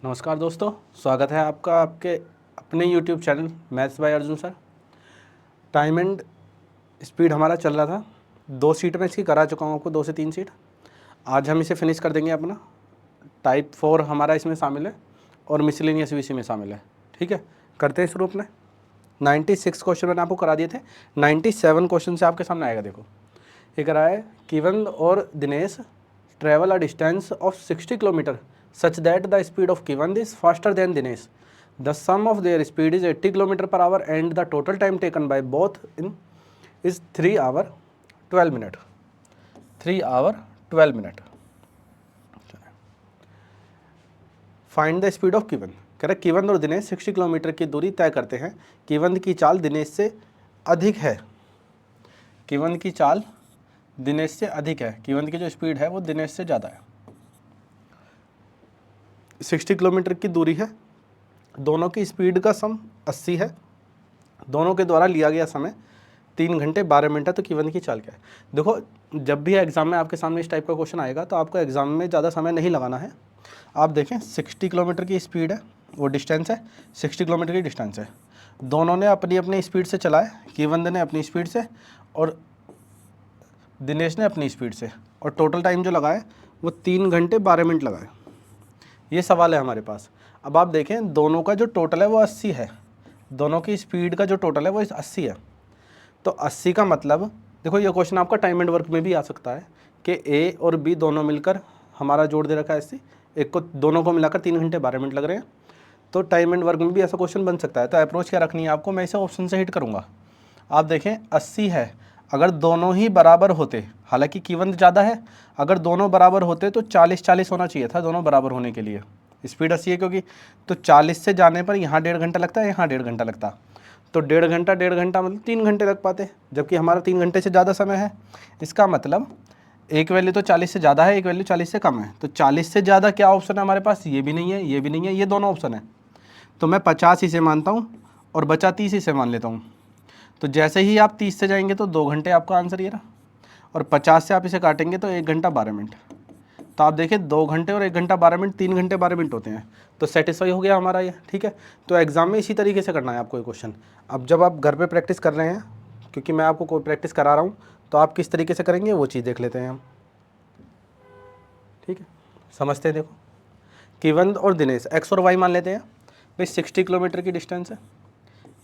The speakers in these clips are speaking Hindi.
नमस्कार दोस्तों, स्वागत है आपका आपके अपने YouTube channel maths by Arjun sir. Time and speed हमारा चल रहा था। 2 सीट में इसकी करा चुका हूँ आपको, 2 से 3 सीट। आज हम इसे फिनिश कर देंगे अपना। टाइप 4 हमारा इसमें शामिल है और मिसलेनियस भी इसी में शामिल है। ठीक है, करते हैं शुरू अपने। 96 क्वेश्चन मैंने आपको करा दिए थे। 97 क्वेश्चन से आपके सामने आएगा। देखो ये करा है, किवन और Dinesh travel a distance of 60 kilometre such that the speed of Kivan is faster than Dinesh. The sum of their speed is 80 km per hour and the total time taken by both in is 3 hour 12 minute. 3 hour 12 minute. Find the speed of Kivan. कह रहा है किवन और दिनेश 60 किलोमीटर की दूरी तय करते हैं। किवन की चाल दिनेश से अधिक है। किवन की चाल दिनेश से अधिक है। किवन की जो स्पीड है वो दिनेश से ज़्यादा है। 60 किलोमीटर की दूरी है, दोनों की स्पीड का सम 80 है, दोनों के द्वारा लिया गया समय 3 घंटे 12 मिनट है। तो किवन की चाल क्या है? देखो, जब भी एग्जाम में आपके सामने इस टाइप का क्वेश्चन आएगा तो आपको एग्जाम में ज़्यादा समय नहीं लगाना है। आप देखें 60 किलोमीटर की स्पीड है, वो डिस्टेंस है, 60 किलोमीटर की डिस्टेंस है। दोनों ने अपनी अपनी स्पीड से चला है, किवन ने अपनी स्पीड से और दिनेश ने अपनी स्पीड से, और टोटल टाइम जो लगा है वो 3 घंटे 12 मिनट लगा है। ये सवाल है हमारे पास। अब आप देखें दोनों का जो टोटल है वो 80 है, दोनों की स्पीड का जो टोटल है वो 80 है। तो 80 का मतलब, देखो ये क्वेश्चन आपका टाइम एंड वर्क में भी आ सकता है कि ए और बी दोनों मिलकर हमारा जोड़ दे रखा है 80, एक को दोनों को मिलाकर 3 घंटे 12 मिनट लग रहे हैं। तो टाइम एंड वर्क में भी ऐसा क्वेश्चन बन सकता है। तो अप्रोच क्या रखनी है आपको, मैं इसे ऑप्शन से हिट करूँगा। आप देखें 80 है, अगर दोनों ही बराबर होते, हालांकि किवन ज़्यादा है, अगर दोनों बराबर होते तो 40-40 होना चाहिए था दोनों बराबर होने के लिए। स्पीड 80 है क्योंकि, तो 40 से जाने पर यहाँ 1.5 घंटा लगता है, यहाँ 1.5 घंटा लगता, तो 1.5 घंटा मतलब 3 घंटे लग पाते, जबकि हमारा 3 घंटे से ज़्यादा समय है। इसका मतलब एक वैल्यू तो 40 से ज़्यादा है, एक वैल्यू 40 से कम है। तो 40 से ज़्यादा क्या ऑप्शन है हमारे पास? ये भी नहीं है, ये भी नहीं है, ये दोनों ऑप्शन है। तो मैं 50 ही से मानता हूँ और बचा 30 ही से मान लेता हूँ। तो जैसे ही आप 30 से जाएंगे तो 2 घंटे आपका आंसर ये रहा, और 50 से आप इसे काटेंगे तो 1 घंटा 12 मिनट। तो आप देखिए 2 घंटे और 1 घंटा 12 मिनट, 3 घंटे 12 मिनट होते हैं। तो सेटिस्फाई हो गया हमारा ये। ठीक है, तो एग्जाम में इसी तरीके से करना है आपको ये क्वेश्चन। अब जब आप घर पे प्रैक्टिस कर रहे हैं, क्योंकि मैं आपको कोई प्रैक्टिस करा रहा हूँ, तो आप किस तरीके से करेंगे वो चीज़ देख लेते हैं हम। ठीक है, समझते हैं। देखो किवन और दिनेश एक्स और वाई मान लेते हैं भाई। 60 किलोमीटर की डिस्टेंस है,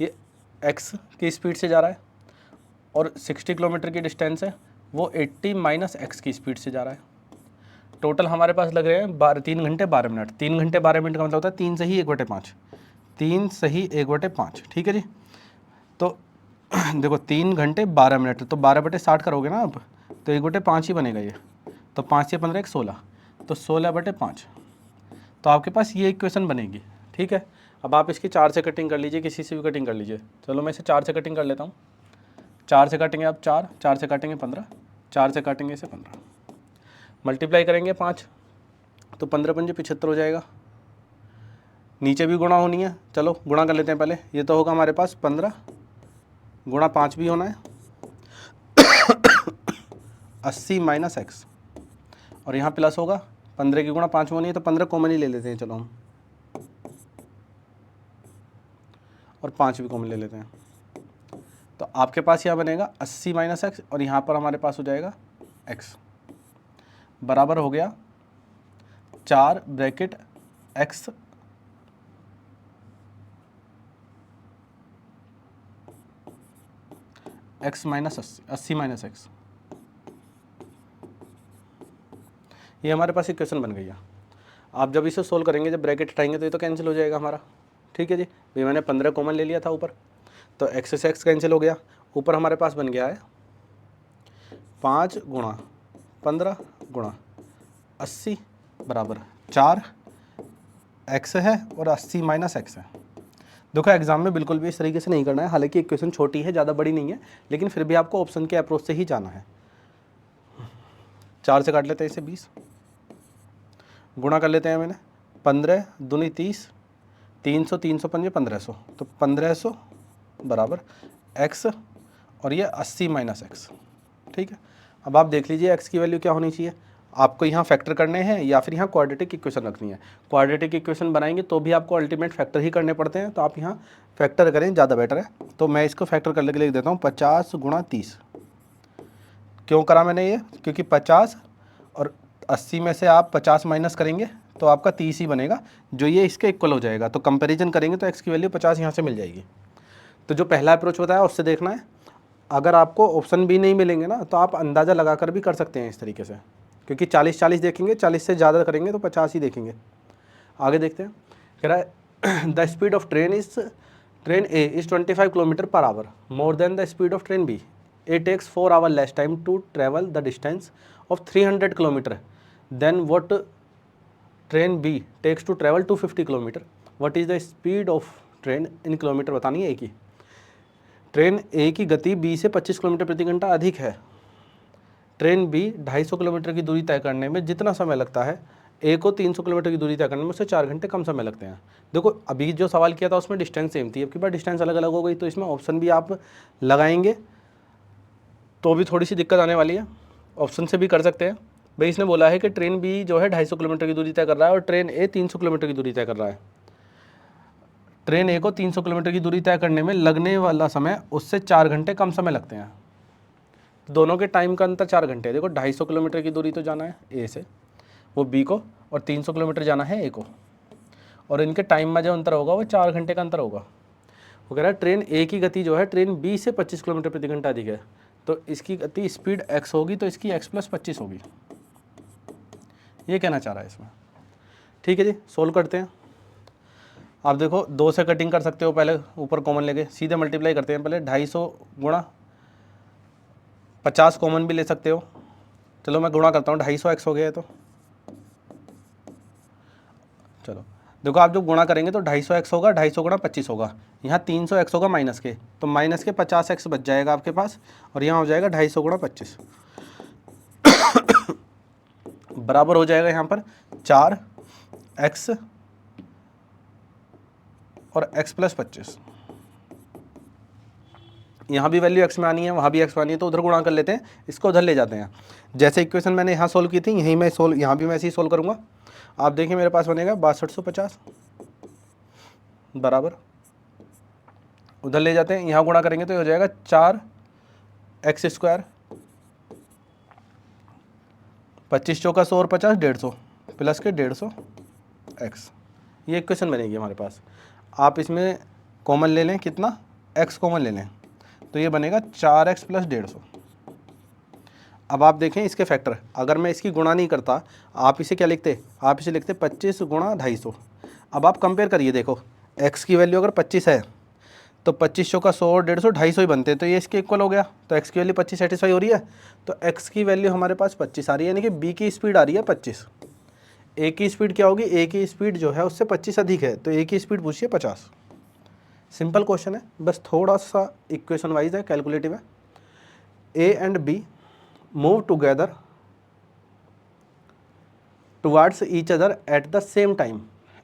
ये एक्स की स्पीड से जा रहा है, और 60 किलोमीटर की डिस्टेंस है वो 80 माइनस एक्स की स्पीड से जा रहा है। टोटल हमारे पास लग रहे हैं 3 घंटे 12 मिनट। 3 घंटे 12 मिनट का मतलब होता है 3 सही 1/5, 3 सही 1/5। ठीक है जी। तो देखो 3 घंटे 12 मिनट, तो 12/60 करोगे ना आप, तो 1/5 ही बनेगा ये। तो 5 से 15 16, तो 16/5। तो आपके पास ये इक्वेशन बनेगी। ठीक है, अब आप इसकी 4 से कटिंग कर लीजिए, किसी से भी कटिंग कर लीजिए। चलो मैं इसे 4 से कटिंग कर लेता हूँ। 4 से काटेंगे आप 4, 4 से काटेंगे 15, 4 से काटेंगे इसे 15, मल्टीप्लाई करेंगे 5, तो 15 पंजे 75 हो जाएगा। नीचे भी गुणा होनी है, चलो गुणा कर लेते हैं पहले। ये तो होगा हमारे पास 15 गुणा 5 भी होना है 80 माइनस एक्स, और यहाँ प्लस होगा 15 की गुणा 5 में होनी है, तो 15 कॉमन ही ले लेते हैं चलो हम, और 5 भी कॉमन ले लेते हैं। तो आपके पास यह बनेगा 80 माइनस एक्स, और यहाँ पर हमारे पास हो जाएगा एक्स, बराबर हो गया 4 bracket x x minus 80 minus x. ये हमारे पास इक्वेशन बन गई है। आप जब इसे सोल्व करेंगे, जब ब्रैकेट हटाएंगे तो ये तो कैंसिल हो जाएगा हमारा। ठीक है जी, भाई मैंने 15 कॉमन ले लिया था ऊपर, तो एक्स से एक्स कैंसिल हो गया। ऊपर हमारे पास बन गया है 5 गुणा 15 गुणा 80 बराबर 4 एक्स है और 80 माइनस एक्स है। देखो एग्जाम में बिल्कुल भी इस तरीके से नहीं करना है, हालांकि इक्वेशन छोटी है, ज़्यादा बड़ी नहीं है, लेकिन फिर भी आपको ऑप्शन के अप्रोच से ही जाना है। 4 से काट लेते हैं इसे 20, गुणा कर लेते हैं मैंने 15 दूनी 30, 300 300 पंजे 1500, तो 1500 बराबर एक्स और ये 80 माइनस एक्स। ठीक है, अब आप देख लीजिए एक्स की वैल्यू क्या होनी चाहिए। आपको यहाँ फैक्टर करने हैं या फिर यहाँ क्वाड्रेटिक इक्वेशन रखनी है। क्वाड्रेटिक इक्वेशन बनाएंगे तो भी आपको अल्टीमेट फैक्टर ही करने पड़ते हैं, तो आप यहाँ फैक्टर करें ज़्यादा बेटर है। तो मैं इसको फैक्टर करने के लिए लिख देता हूँ 50 गुणा 30। क्यों करा मैंने ये, क्योंकि 50 और 80 में से आप 50 माइनस करेंगे तो आपका 30 ही बनेगा, जो ये इसके इक्वल हो जाएगा। तो कंपैरिजन करेंगे तो x की वैल्यू 50 यहाँ से मिल जाएगी। तो जो पहला अप्रोच होता है उससे देखना है। अगर आपको ऑप्शन भी नहीं मिलेंगे ना तो आप अंदाज़ा लगा कर भी कर सकते हैं इस तरीके से, क्योंकि 40-40 देखेंगे, 40 से ज़्यादा करेंगे तो 50 ही देखेंगे। आगे देखते हैं, कह रहा है the speed of train A is 25 kilometre per hour more than the speed of train B. A takes 4 hour less time to travel the distance of 300 kilometre then what train B takes to travel 250 kilometre. What is the speed of train in kilometre बतानी है। एक ही ट्रेन ए की गति बी से 25 किलोमीटर प्रति घंटा अधिक है। ट्रेन बी 250 किलोमीटर की दूरी तय करने में जितना समय लगता है, ए को 300 किलोमीटर की दूरी तय करने में उससे 4 घंटे कम समय लगते हैं। देखो अभी जो सवाल किया था उसमें डिस्टेंस सेम थी, अब की बार डिस्टेंस अलग अलग हो गई, तो इसमें ऑप्शन भी आप लगाएंगे तो भी थोड़ी सी दिक्कत आने वाली है। ऑप्शन से भी कर सकते हैं। भाई इसने बोला है कि ट्रेन बी जो है 250 किलोमीटर की दूरी तय कर रहा है और ट्रेन ए 300 किलोमीटर की दूरी तय कर रहा है। ट्रेन ए को 300 किलोमीटर की दूरी तय करने में लगने वाला समय उससे 4 घंटे कम समय लगते हैं। दोनों के टाइम का अंतर 4 घंटे है। देखो 250 किलोमीटर की दूरी तो जाना है ए से वो बी को, और 300 किलोमीटर जाना है ए को, और इनके टाइम में जो अंतर होगा वो 4 घंटे का अंतर होगा। वो कह रहा है ट्रेन ए की गति जो है ट्रेन बी से 25 किलोमीटर प्रति घंटा अधिक है, तो इसकी गति स्पीड x होगी, तो इसकी x + 25 होगी। ये कहना चाह रहा है इसमें। ठीक है जी, सोल्व करते हैं। आप देखो 2 से कटिंग कर सकते हो, पहले ऊपर कॉमन लेके सीधे मल्टीप्लाई करते हैं। पहले 250 गुणा 50 कॉमन भी ले सकते हो। चलो मैं गुणा करता हूँ, 250x हो गया है। तो चलो देखो आप जब गुणा करेंगे तो 250x होगा, 250 गुणा 25 होगा, यहाँ 300x होगा माइनस के, तो माइनस के 50x बच जाएगा आपके पास, और यहाँ हो जाएगा 250 गुणा 25 बराबर हो जाएगा यहाँ पर 4x और x + 25। यहाँ भी वैल्यू x में आनी है, वहाँ भी x में आनी है, तो उधर गुणा कर लेते हैं, इसको उधर ले जाते हैं। जैसे इक्वेशन मैंने यहाँ सोल्व की थी, यहीं मैं यहाँ भी मैं ऐसे ही सोल्व करूँगा। आप देखिए मेरे पास बनेगा 6250 बराबर, उधर ले जाते हैं, यहाँ गुणा करेंगे तो हो जाएगा 4x² 25 चौका 100 और 50 150 प्लस के 150x। ये इक्वेशन बनेगी हमारे पास। आप इसमें कॉमन ले लें, कितना x कॉमन ले लें, तो ये बनेगा 4x + 150। अब आप देखें इसके फैक्टर, अगर मैं इसकी गुणा नहीं करता, आप इसे क्या लिखते, आप इसे लिखते 25 गुणा 250। अब आप कंपेयर करिए, देखो x की वैल्यू अगर 25 है तो 25 चौका 100 और 150 250 ही बनते हैं, तो ये इसके इक्वल हो गया। तो x की वैल्यू 25 सेटिस्फाई हो रही है, तो x की वैल्यू हमारे पास 25 आ रही है, यानी कि b की स्पीड आ रही है 25। a की स्पीड क्या होगी, a की स्पीड जो है उससे 25 अधिक है, तो a की स्पीड पूछिए 50। सिंपल क्वेश्चन है, बस थोड़ा सा इक्वेशन वाइज है, कैलकुलेटिव है। a and b move together towards each other at the same time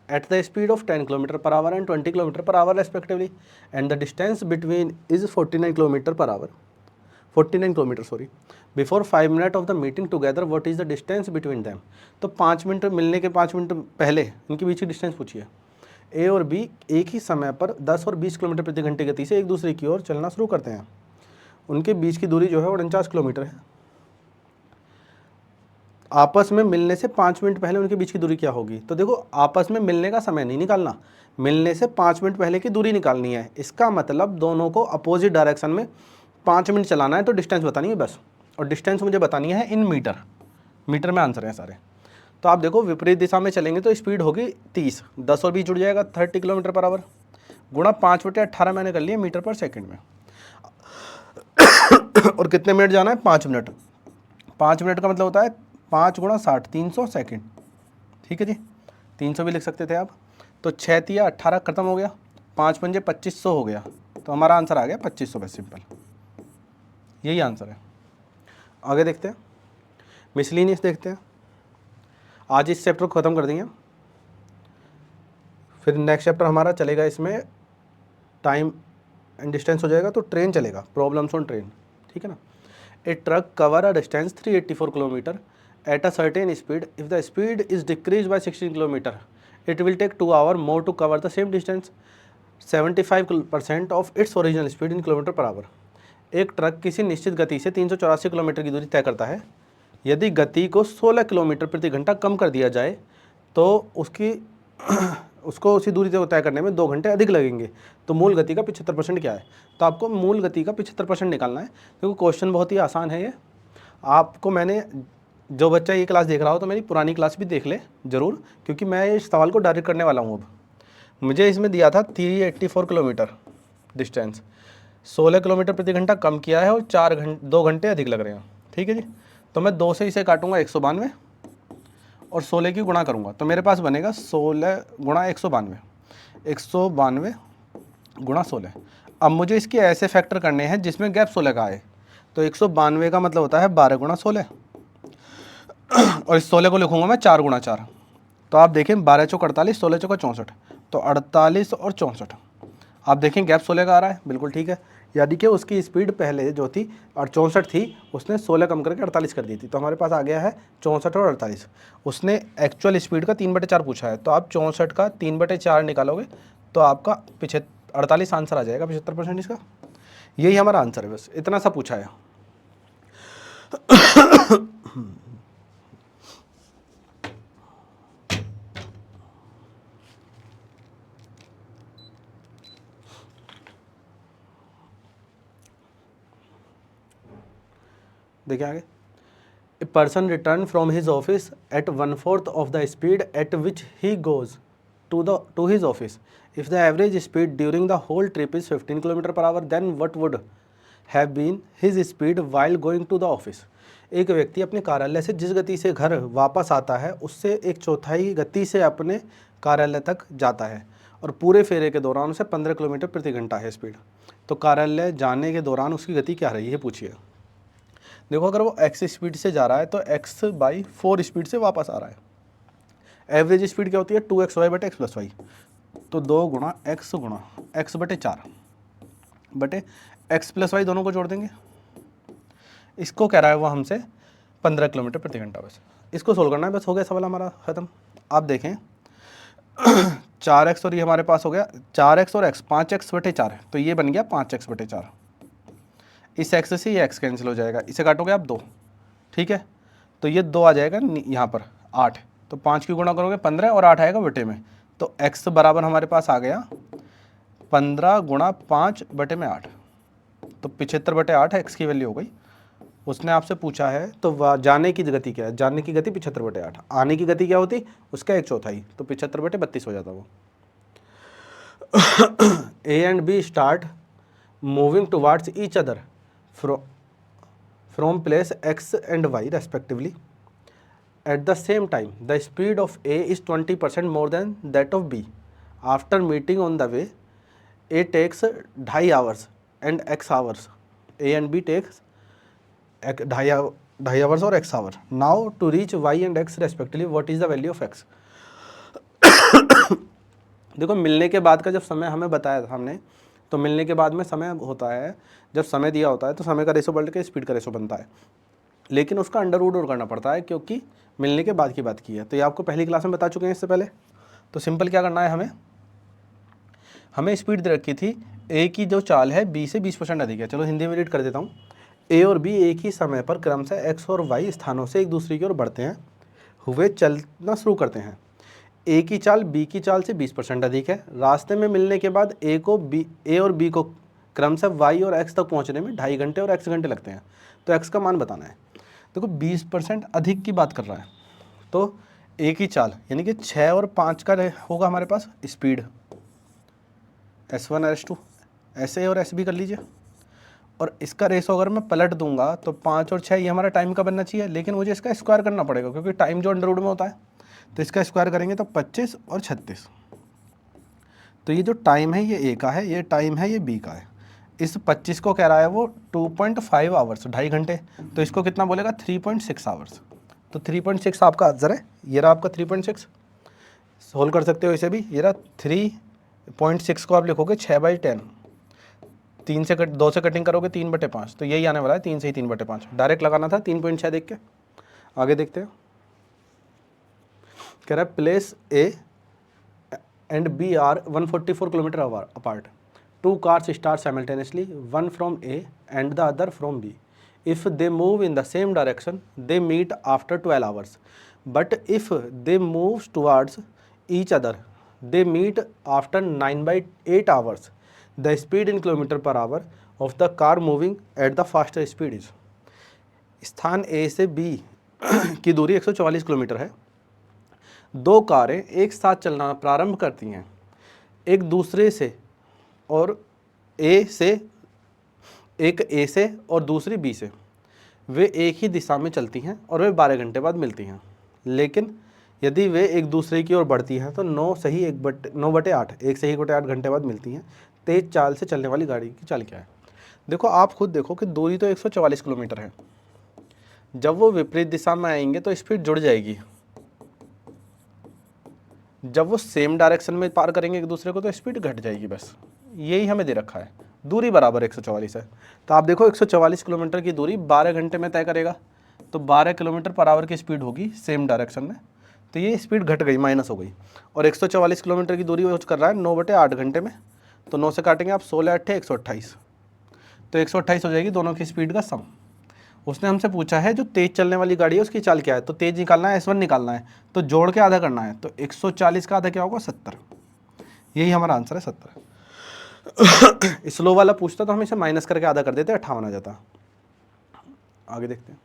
at the speed of 10 km/h and 20 km/h respectively, and the distance between is 49 km/h. 49 km, sorry. Before 5 minutes of the meeting together, what is the distance between them? तो 5 मिनट मिलने के 5 मिनट पहले इनके बीच की डिस्टेंस पूछिए। ए और बी एक ही समय पर 10 और 20 किलोमीटर प्रति घंटे गति से एक दूसरे की ओर चलना शुरू करते हैं। उनके बीच की दूरी जो है 49 किलोमीटर है। आपस में मिलने से 5 मिनट पहले उनके बीच की दूरी क्या होगी? तो देखो आपस में मिलने का समय नहीं निकालना, मिलने से 5 मिनट पहले की दूरी निकालनी है। इसका मतलब दोनों को अपोजिट डायरेक्शन में 5 मिनट चलाना है, तो डिस्टेंस बतानी है बस, और डिस्टेंस मुझे बतानी है इन मीटर। मीटर में आंसर है सारे। तो आप देखो विपरीत दिशा में चलेंगे तो स्पीड होगी 30, 10 और 20 जुड़ जाएगा 30 km/h, गुणा 5/18 मैंने कर लिया मीटर पर सेकेंड में। और कितने मिनट जाना है? 5 मिनट। 5 मिनट का मतलब होता है 5 गुणा 60, 300 सेकेंड। ठीक है जी, 300 भी लिख सकते थे आप। तो 6 तिया 18 खत्म हो गया, 5 पंजे 2500 हो गया, तो हमारा आंसर आ गया 2500 बस, सिंपल यही आंसर है। आगे देखते हैं, मिसलिनियस देखते हैं। आज इस चैप्टर को ख़त्म कर देंगे, फिर नेक्स्ट चैप्टर हमारा चलेगा, इसमें टाइम एंड डिस्टेंस हो जाएगा, तो ट्रेन चलेगा, प्रॉब्लम्स ऑन ट्रेन। ठीक है ना। A truck cover a distance 384 kilometre at a certain speed. If the speed is decreased by 16 kilometer, it will take 2 hours more to cover the same distance. 75% of its original speed in kilometre per hour. एक ट्रक किसी निश्चित गति से 384 किलोमीटर की दूरी तय करता है। यदि गति को 16 किलोमीटर प्रति घंटा कम कर दिया जाए तो उसको उसी दूरी को तय करने में 2 घंटे अधिक लगेंगे। तो मूल गति का 75% क्या है? तो आपको मूल गति का 75% निकालना है, क्योंकि क्वेश्चन बहुत ही आसान है ये। आपको मैंने, जो बच्चा ये क्लास देख रहा हो तो मेरी पुरानी क्लास भी देख ले ज़रूर, क्योंकि मैं इस सवाल को डायरेक्ट करने वाला हूँ। अब मुझे इसमें दिया था 384 किलोमीटर डिस्टेंस, 16 किलोमीटर प्रति घंटा कम किया है और 2 घंटे अधिक लग रहे हैं। ठीक है जी। तो मैं 2 से इसे काटूंगा 192 और 16 की गुणा करूंगा, तो मेरे पास बनेगा 16 गुणा 192, 192 गुणा 16। अब मुझे इसके ऐसे फैक्टर करने हैं जिसमें गैप 16 का आए। तो 192 का मतलब होता है 12 गुणा 16 और इस 16 को लिखूंगा मैं 4 गुणा 4। तो आप देखें 12 चौक 48, 16 चौका 64, तो 48 और 64। आप देखें गैप 16 का आ रहा है, बिल्कुल ठीक है। यानी कि उसकी स्पीड पहले जो थी और 64 थी, उसने 16 कम करके 48 कर दी थी। तो हमारे पास आ गया है 64 और 48। उसने एक्चुअल स्पीड का 3/4 पूछा है, तो आप 64 का 3/4 निकालोगे तो आपका 48 आंसर आ जाएगा, 75% इसका। यही हमारा आंसर है, बस इतना सा पूछा है। देखिए आगे, a person return from his office at 1/4 of the speed at which he goes to his office. If the average speed during the whole trip is 15 kilometre per hour, then what would have been his speed while going to the office. एक व्यक्ति अपने कार्यालय से जिस गति से घर वापस आता है उससे 1/4 गति से अपने कार्यालय तक जाता है, और पूरे फेरे के दौरान उसे 15 किलोमीटर प्रति घंटा है स्पीड। तो कार्यालय जाने के दौरान उसकी गति क्या रही है पूछिए। देखो, अगर वो x स्पीड से जा रहा है तो x/4 स्पीड से वापस आ रहा है। एवरेज स्पीड क्या होती है? 2xy बटे x प्लस वाई। तो 2 गुणा x बटे 4 बटे x प्लस वाई, दोनों को जोड़ देंगे। इसको कह रहा है वो हमसे 15 किलोमीटर प्रति घंटा। बस इसको सोल्व करना है, बस हो गया सवाल हमारा ख़त्म। आप देखें 4x और ये हमारे पास हो गया 4x और x, 5x बटे 4 है, तो ये बन गया 5x बटे 4। इस x से ये x कैंसिल हो जाएगा, इसे काटोगे आप 2, ठीक है। तो ये 2 आ जाएगा यहाँ पर 8, तो 5 की गुणा करोगे 15 और 8 आएगा बटे में। तो x बराबर हमारे पास आ गया 15 गुणा 5 बटे में 8, तो 75 बटे 8 x की वैल्यू हो गई। उसने आपसे पूछा है तो जाने की गति क्या है? जाने की गति 75 बटे 8। आने की गति क्या होती? उसका 1/4, तो 75 बटे 32 हो जाता वो। A and B start moving towards each other from place x and y respectively. At the same time, the speed of A is 20% more than that of B. After meeting on the way, A takes 2.5 hours and x hours. A and B takes 2.5 hours और x hour. Now to reach y and x respectively, what is the value of x? देखो, मिलने के बाद का जब समय हमें बताया था हमने, तो मिलने के बाद में समय होता है, जब समय दिया होता है तो समय का रेशो पलट के स्पीड का रेशो बनता है, लेकिन उसका अंडर रूट और करना पड़ता है क्योंकि मिलने के बाद की बात की है। तो ये आपको पहली क्लास में बता चुके हैं इससे पहले। तो सिंपल क्या करना है, हमें स्पीड दे रखी थी ए की जो चाल है बी से 20% अधिक है। चलो हिंदी में रीड कर देता हूँ। ए और बी एक ही समय पर क्रमशः एक्स और वाई स्थानों से एक दूसरे की ओर बढ़ते हैं हुए चलना शुरू करते हैं। ए की चाल बी की चाल से 20% अधिक है। रास्ते में मिलने के बाद ए और बी को क्रमशः वाई और एक्स तक पहुंचने में 2.5 घंटे और एक्स घंटे लगते हैं। तो एक्स का मान बताना है। देखो 20% अधिक की बात कर रहा है, तो ए की चाल यानी कि 6 और 5 का होगा हमारे पास स्पीड, S1 और S2, ऐसे और एस बी कर लीजिए। और इसका रेशो अगर मैं पलट दूंगा तो 5 और 6 ये हमारा टाइम का बनना चाहिए, लेकिन मुझे इसका स्क्वायर करना पड़ेगा क्योंकि टाइम जो अंडर रूट में होता है। तो इसका स्क्वायर करेंगे तो 25 और 36। तो ये जो टाइम है ये ए का है, ये टाइम है ये बी का है। इस 25 को कह रहा है वो 2.5 आवर्स, 2.5 घंटे। तो इसको कितना बोलेगा? 3.6 आवर्स। तो 3.6 आपका आंसर है। ये रहा आपका 3.6। सोल्व कर सकते हो इसे भी। ये रहा 3.6 को आप लिखोगे 6/10, 2 से कटिंग करोगे 3/5, तो यही आने वाला है 3 से ही 3/5। डायरेक्ट लगाना था 3.6 देख के। आगे देखते हैं, कह रहा है place A and B are 144 kilometre apart, two cars start simultaneously, one from A and the other from B. If they move in the same direction, they meet after 12 hours. But if they move towards each other, they meet after 9/8 hours. The speed in kilometer per hour of the car moving at the faster speed is. स्थान A से B की दूरी 144 किलोमीटर है. दो कारें एक साथ चलना प्रारंभ करती हैं एक दूसरे से, और एक ए से और दूसरी बी से. वे एक ही दिशा में चलती हैं और वे 12 घंटे बाद मिलती हैं. लेकिन यदि वे एक दूसरे की ओर बढ़ती हैं तो 9/8 1 से 1/8 घंटे बाद मिलती हैं. तेज चाल से चलने वाली गाड़ी की चाल क्या है? देखो, आप खुद देखो कि दूरी तो 144 किलोमीटर है. जब वो विपरीत दिशा में आएंगे तो स्पीड जुड़ जाएगी. जब वो सेम डायरेक्शन में पार करेंगे एक दूसरे को तो स्पीड घट जाएगी. बस यही हमें दे रखा है. दूरी बराबर 144 है. तो आप देखो 144 किलोमीटर की दूरी 12 घंटे में तय करेगा, तो 12 किलोमीटर पर आवर की स्पीड होगी सेम डायरेक्शन में. तो ये स्पीड घट गई, माइनस हो गई. और 144 किलोमीटर की दूरी वो कर रहा है 9/8 घंटे में. तो 9 से काटेंगे आप, 16 8 128. तो 128 हो जाएगी दोनों की स्पीड का सम. उसने हमसे पूछा है जो तेज़ चलने वाली गाड़ी है उसकी चाल क्या है. तो तेज़ निकालना है, S1 निकालना है, तो जोड़ के आधा करना है. तो 140 का आधा क्या होगा? 70. यही हमारा आंसर है, 70. स्लो वाला पूछता तो हम इसे माइनस करके आधा कर देते, 58 आ जाता. आगे देखते हैं.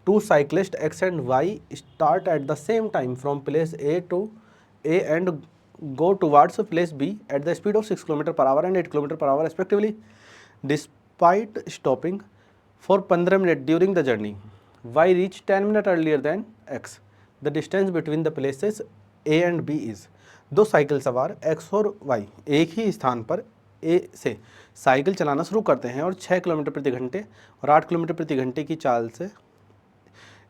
Two cyclist X and Y start at the same time from place A to A and go towards place B at the speed of 6 kilometre per hour and 8 kilometre per hour respectively, despite stopping for 15 minute during the journey. Y reach 10 minute earlier than X. The distance between the places A and B is. दो साइकिल सवार एक्स और वाई एक ही स्थान पर ए से साइकिल चलाना शुरू करते हैं और 6 किलोमीटर प्रति घंटे और 8 किलोमीटर प्रति घंटे की चाल से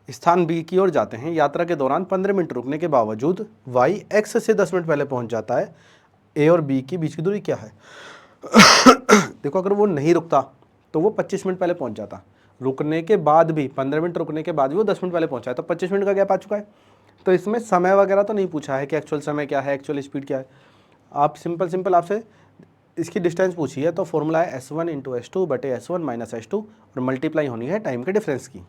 स्थान बी की ओर जाते हैं. यात्रा के दौरान 15 मिनट रुकने के बावजूद वाई एक्स से 10 मिनट पहले पहुंच जाता है. ए और बी के बीच की दूरी क्या है? देखो, अगर वो नहीं रुकता तो वो 25 मिनट पहले पहुंच जाता. रुकने के बाद भी 15 मिनट रुकने के बाद भी वो 10 मिनट पहले पहुंचा है, तो 25 मिनट का गैप आ चुका है. तो इसमें समय वगैरह तो नहीं पूछा है कि एक्चुअल समय क्या है, एक्चुअल स्पीड क्या है. आप सिंपल आपसे इसकी डिस्टेंस पूछी है, तो फॉर्मूला है S1 × S2 बटे S1 माइनस S2 और मल्टीप्लाई होनी है टाइम के डिफरेंस की.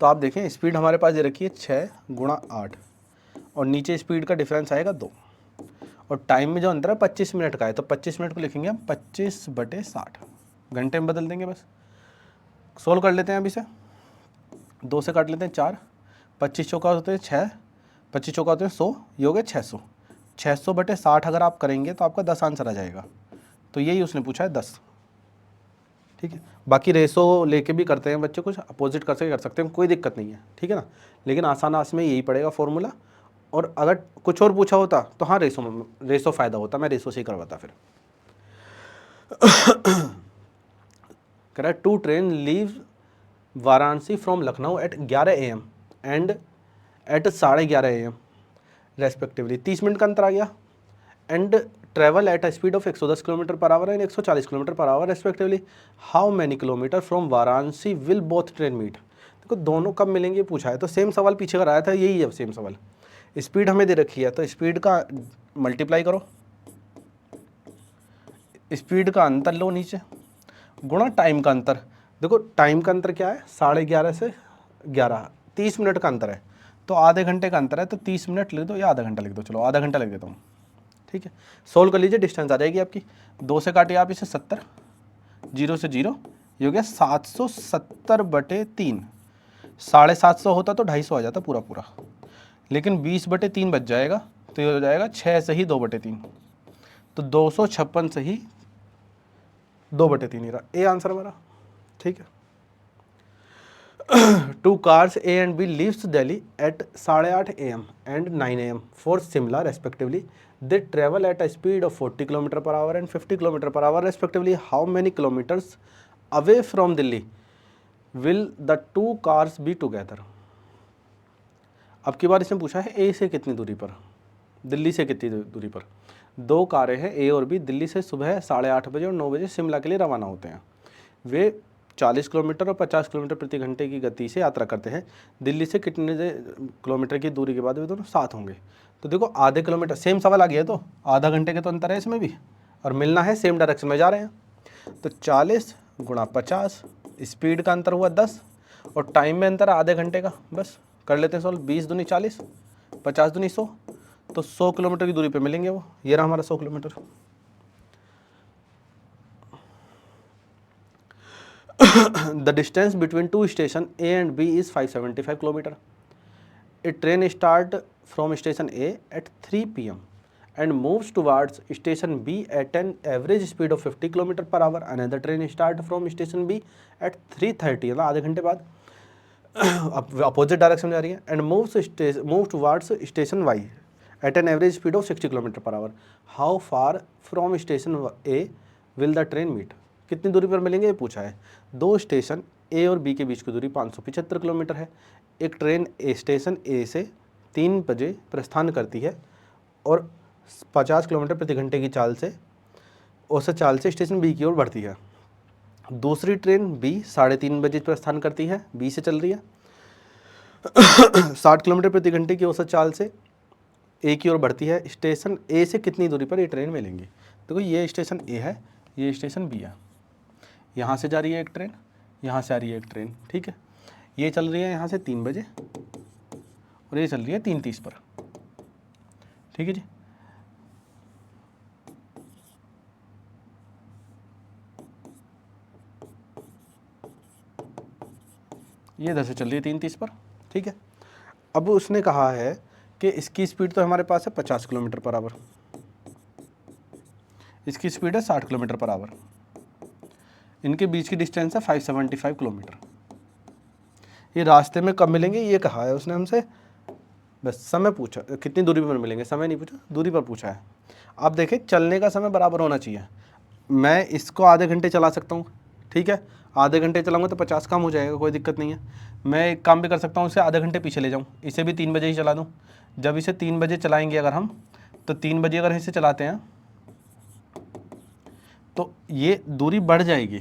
तो आप देखें स्पीड हमारे पास दे रखी है 6 × 8 और नीचे स्पीड का डिफरेंस आएगा 2 और टाइम में जो अंतर है 25 मिनट का है. तो 25 मिनट को लिखेंगे हम 25/60, घंटे में बदल देंगे. बस सोल्व कर लेते हैं. अभी से 2 से काट लेते हैं 4, 25 चौका होते हैं 6, 25 चौका होते हैं 100, ये हो गए 600. 600/60 अगर आप करेंगे तो आपका 10 आंसर आ जाएगा. तो यही उसने पूछा है 10. ठीक है. बाकी रेसो लेके भी करते हैं बच्चे, कुछ अपोजिट कर सकते हैं, कोई दिक्कत नहीं है. ठीक है ना. लेकिन आसान में यही पड़ेगा फॉर्मूला. और अगर कुछ और पूछा होता तो हाँ रेसो फ़ायदा होता, मैं रेसो से ही करवाता फिर. कह रहा है two train leave Varanasi from Lucknow at 11 AM and at 11:30 AM respectively. 30 minute का अंतर आ गया. And travel at a speed of 110 kilometre per hour and 140 kilometre per hour respectively. How many kilometre from Varanasi will both train meet. देखो दोनों कब मिलेंगे पूछा है, तो सेम सवाल पीछे कराया था, यही है सेम सवाल. स्पीड हमें दे रखी है तो स्पीड का मल्टीप्लाई करो, स्पीड का अंतर लो नीचे, गुणा टाइम का अंतर. देखो टाइम का अंतर क्या है, 11:30 से 11, 30 मिनट का अंतर है. तो आधे घंटे का अंतर है, तो 30 मिनट लिख दो या आधा घंटा लिख दो. चलो आधा घंटा लिख देता हूँ. ठीक है. सोल्व कर लीजिए, डिस्टेंस आ जाएगी आपकी. 2 से काटिए आप इसे 70, 0 से 0, ये हो गया 770/3. 750 होता तो 250 आ जाता पूरा. लेकिन 20/3 बच जाएगा, तो ये हो जाएगा 6 से ही 2/3. तो 256 से ही 2/3 ही रहा. ए आंसर हमारा. ठीक है. Two cars A and B leaves Delhi at 8:30 AM and 9 AM for Shimla respectively. They travel at a speed of 40 kilometre per hour and 50 kilometre per hour respectively. How many kilometres away from Delhi will the two cars be together. अब की बार इसने पूछा है ए से कितनी दूरी पर, दिल्ली से कितनी दूरी पर. दो कारें हैं ए और बी, दिल्ली से सुबह 8:30 बजे और 9 बजे शिमला के लिए रवाना होते हैं. वे 40 किलोमीटर और 50 किलोमीटर प्रति घंटे की गति से यात्रा करते हैं, दिल्ली से कितने किलोमीटर की दूरी के बाद वे दोनों साथ होंगे। तो देखो आधे किलोमीटर, सेम सवाल आ गया, तो आधा घंटे के तो अंतर है इसमें भी, और मिलना है, सेम डायरेक्शन में जा रहे हैं। तो 40 गुणा 50, स्पीड का अंतर हुआ 10 और टाइम में अंतर आधे घंटे का, बस कर लेते हैं सॉल्व। 20 दूनी 40, 50 दूनी 100, तो 100 किलोमीटर की दूरी पे मिलेंगे वो। ये रहा हमारा 100 kilometre. The distance between two station A and B is 575 kilometer. A train start from station A at 3 p.m. and moves towards station B at an average speed of 50 km per hour. Another train start from station B at 3:30, मतलब आधे घंटे बाद अपोजिट डायरेक्शन में जा रही है, and move towards station Y at an average speed of 60 kilometre per hour. How far from station A will the train meet, कितनी दूरी पर मिलेंगे ये पूछा है। दो स्टेशन ए और बी के बीच की दूरी 575 किलोमीटर है। एक ट्रेन स्टेशन ए से 3 बजे प्रस्थान करती है और 50 किलोमीटर प्रति घंटे की चाल से औसत चाल से स्टेशन बी की ओर बढ़ती है। दूसरी ट्रेन बी 3:30 बजे प्रस्थान करती है, बी से चल रही है, 60 किलोमीटर प्रति घंटे की औसत चाल से ए की ओर बढ़ती है। स्टेशन ए से कितनी दूरी पर ये ट्रेन मिलेंगी। देखो ये स्टेशन ए है, ये स्टेशन बी है, यहाँ से जा रही है एक ट्रेन, यहाँ से आ रही है एक ट्रेन, ठीक है। ये चल रही है यहाँ से 3 बजे और ये चल रही है 3:30 पर, ठीक है जी। ये इधर से चल रही है 3:30 पर, ठीक है। अब उसने कहा है कि इसकी स्पीड तो हमारे पास है 50 किलोमीटर पर आवर, इसकी स्पीड है 60 किलोमीटर पर आवर, इनके बीच की डिस्टेंस है 575 किलोमीटर। ये रास्ते में कब मिलेंगे ये कहा है उसने हमसे, बस समय पूछा, कितनी दूरी पर मिलेंगे, समय नहीं पूछा, दूरी पर पूछा है। आप देखें चलने का समय बराबर होना चाहिए। मैं इसको आधे घंटे चला सकता हूँ, ठीक है, आधे घंटे चलाऊंगा तो 50 कम हो जाएगा, कोई दिक्कत नहीं है। मैं एक काम भी कर सकता हूँ, इसे आधे घंटे पीछे ले जाऊँ, इसे भी 3 बजे ही चला दूँ। जब इसे 3 बजे चलाएंगे अगर हम, तो 3 बजे अगर इसे चलाते हैं तो ये दूरी बढ़ जाएगी,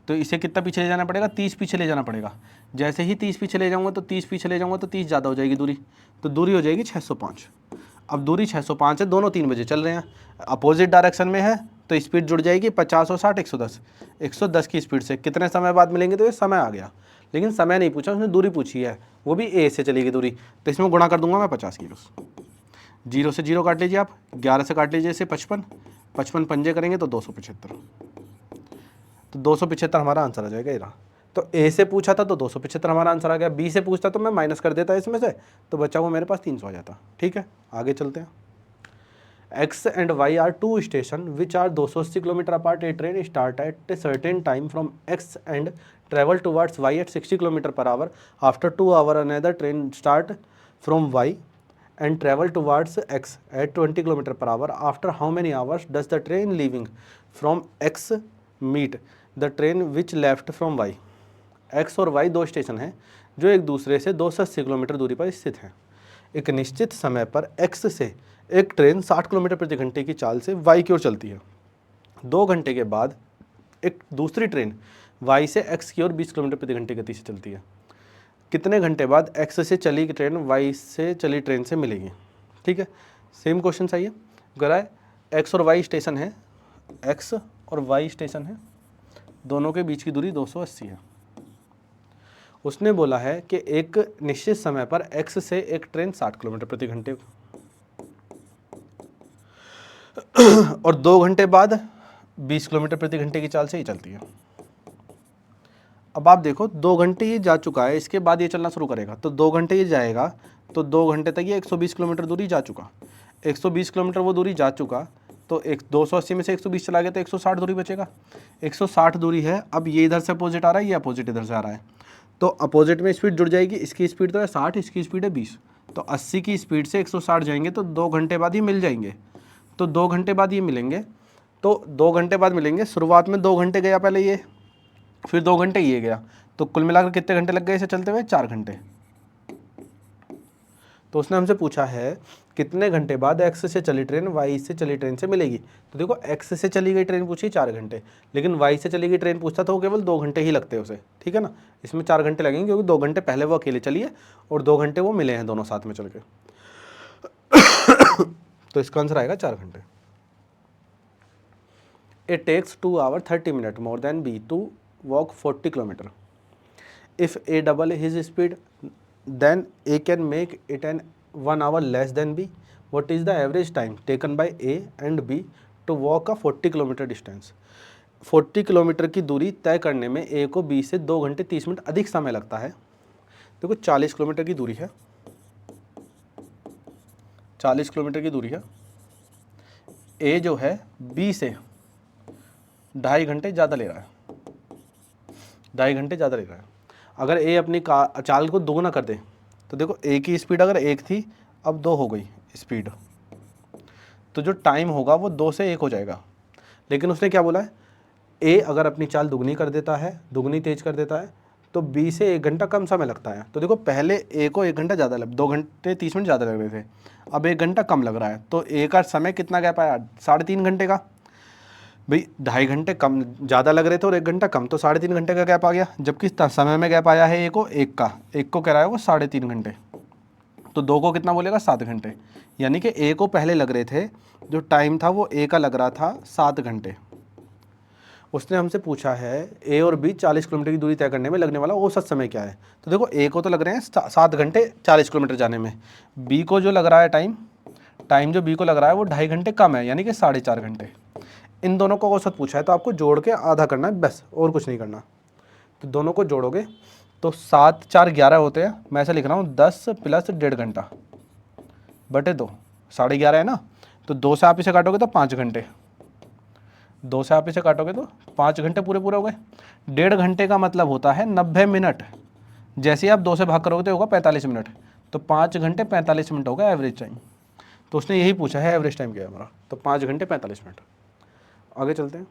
तो इसे कितना पीछे ले जाना पड़ेगा, 30 पीछे ले जाना पड़ेगा। जैसे ही 30 पीछे ले जाऊँगा तो 30 पीछे ले जाऊँगा तो 30 ज़्यादा हो जाएगी दूरी, तो दूरी हो जाएगी 605। अब दूरी 605 है, दोनों 3 बजे चल रहे हैं, अपोजिट डायरेक्शन में है, तो स्पीड जुड़ जाएगी 50 और 60 110, 110 की स्पीड से कितने समय बाद मिलेंगे, तो ये समय आ गया। लेकिन समय नहीं पूछा, उसने दूरी पूछी है, वो भी ए से चलेगी दूरी, तो इसमें गुणा कर दूंगा मैं 50 की। 0 से 0 काट लीजिए आप, 11 से काट लीजिए इसे 55, 55 पंजे करेंगे तो 275, तो 275 हमारा आंसर आ जाएगा। ये रहा, तो ए से पूछा था तो 275 हमारा आंसर आ गया, बी से पूछता तो मैं माइनस कर देता इसमें से, तो बचा हुआ मेरे पास 300 आ जाता, ठीक है। आगे चलते हैं। X and Y are two stations which are 280 km apart. A train start at a certain time from X and travel towards Y at 60 km per hour. After 2 hours, another train start from Y and travel towards X at 20 km per hour. After how many hours does the train leaving from X meet the train which left from Y? X और Y दो स्टेशन हैं जो एक दूसरे से 280 किलोमीटर दूरी पर स्थित हैं। एक निश्चित समय पर X से एक ट्रेन 60 किलोमीटर प्रति घंटे की चाल से Y की ओर चलती है। 2 घंटे के बाद एक दूसरी ट्रेन Y से X की ओर 20 किलोमीटर प्रति घंटे गति से चलती है। कितने घंटे बाद X से चली ट्रेन Y से चली ट्रेन से मिलेगी, ठीक है। सेम क्वेश्चन चाहिए, कह रहा है X और Y स्टेशन है, X और Y स्टेशन है, दोनों के बीच की दूरी 280 है। उसने बोला है कि एक निश्चित समय पर X से एक ट्रेन 60 किलोमीटर प्रति घंटे और 2 घंटे बाद 20 किलोमीटर प्रति घंटे की चाल से ही चलती है। अब आप देखो 2 घंटे ये जा चुका है, इसके बाद ये चलना शुरू करेगा, तो 2 घंटे ये जाएगा, तो 2 घंटे तक ये 120 किलोमीटर दूरी जा चुका, 120 किलोमीटर वो दूरी जा चुका, तो 280 में से 120 चला गया तो 160 दूरी बचेगा। 160 दूरी है, अब ये इधर से अपोजिट आ रहा है, ये अपोजिट इधर से आ रहा है, तो अपोजिट में स्पीड जुड़ जाएगी। इसकी स्पीड तो है 60, इसकी स्पीड है 20, तो 80 की स्पीड से 160 जाएंगे तो 2 घंटे बाद ही मिल जाएंगे। तो 2 घंटे बाद ये मिलेंगे, तो 2 घंटे बाद मिलेंगे। शुरुआत में 2 घंटे गया पहले ये, फिर 2 घंटे ये गया, तो कुल मिलाकर कितने घंटे लग गए इसे चलते हुए, 4 घंटे। तो उसने हमसे पूछा है कितने घंटे बाद एक्स से चली ट्रेन वाई से चली ट्रेन से मिलेगी। तो देखो एक्स से चली गई ट्रेन पूछी 4 घंटे, लेकिन वाई से चली गई ट्रेन पूछता तो वो केवल 2 घंटे ही लगते उसे, ठीक है ना। इसमें 4 घंटे लगेंगे क्योंकि 2 घंटे पहले वो अकेले चली है और 2 घंटे वो मिले हैं दोनों साथ में चल के। तो इसका आंसर आएगा 4 घंटे। It takes 2 hours 30 minutes more than B to walk 40 kilometer. If A double his speed, then A can make it an 1 hour less than B. What is the average time taken by A and B to walk a 40 kilometre distance? 40 kilometre की दूरी तय करने में A को B से 2 घंटे 30 मिनट अधिक समय लगता है। देखो 40 किलोमीटर की दूरी है, 40 किलोमीटर की दूरी है। A जो है B से 2.5 घंटे ज़्यादा ले रहा है, 2.5 घंटे ज़्यादा ले रहा है। अगर ए अपनी चाल को दोगुना कर दे तो देखो ए की स्पीड अगर 1 थी अब 2 हो गई स्पीड, तो जो टाइम होगा वो 2 से 1 हो जाएगा। लेकिन उसने क्या बोला है, ए अगर अपनी चाल दुगनी कर देता है, दुगनी तेज कर देता है, तो बी से 1 घंटा कम समय लगता है। तो देखो पहले ए को 1 घंटा ज़्यादा 2 घंटे 30 मिनट ज़्यादा लग रहे थे, अब 1 घंटा कम लग रहा है। तो ए का समय कितना गैप आया, 3.5 घंटे का। भाई 2.5 घंटे कम ज़्यादा लग रहे थे और 1 घंटा कम, तो 3.5 घंटे का गैप आ गया। जबकि समय में गैप आया है ए को 1 का, 1 को कह रहा है वो 3.5 घंटे, तो 2 को कितना बोलेगा 7 घंटे। यानी कि ए को पहले लग रहे थे, जो टाइम था वो ए का लग रहा था 7 घंटे। उसने हमसे पूछा है ए और बी 40 किलोमीटर की दूरी तय करने में लगने वाला औसत समय क्या है। तो देखो ए को तो लग रहे हैं 7 घंटे 40 किलोमीटर जाने में, बी को जो लग रहा है टाइम जो बी को लग रहा है वो 2.5 घंटे कम है, यानी कि 4.5 घंटे। इन दोनों को औसत पूछा है तो आपको जोड़ के आधा करना है बस, और कुछ नहीं करना। तो दोनों को जोड़ोगे तो 7 4 11 होते हैं। मैं ऐसा लिख रहा हूँ 10 प्लस 1.5 घंटा बटे 2, 11.5 है ना। तो 2 से आप इसे काटोगे तो 5 घंटे, 2 से आप इसे काटोगे तो 5 घंटे पूरे पूरे हो गए। 1.5 घंटे का मतलब होता है 90 मिनट। जैसे ही आप 2 से भाग करोगे तो होगा 45 मिनट, तो 5 घंटे 45 मिनट होगा एवरेज टाइम। तो उसने यही पूछा है एवरेज टाइम क्या है हमारा, तो 5 घंटे 45 मिनट। आगे चलते हैं।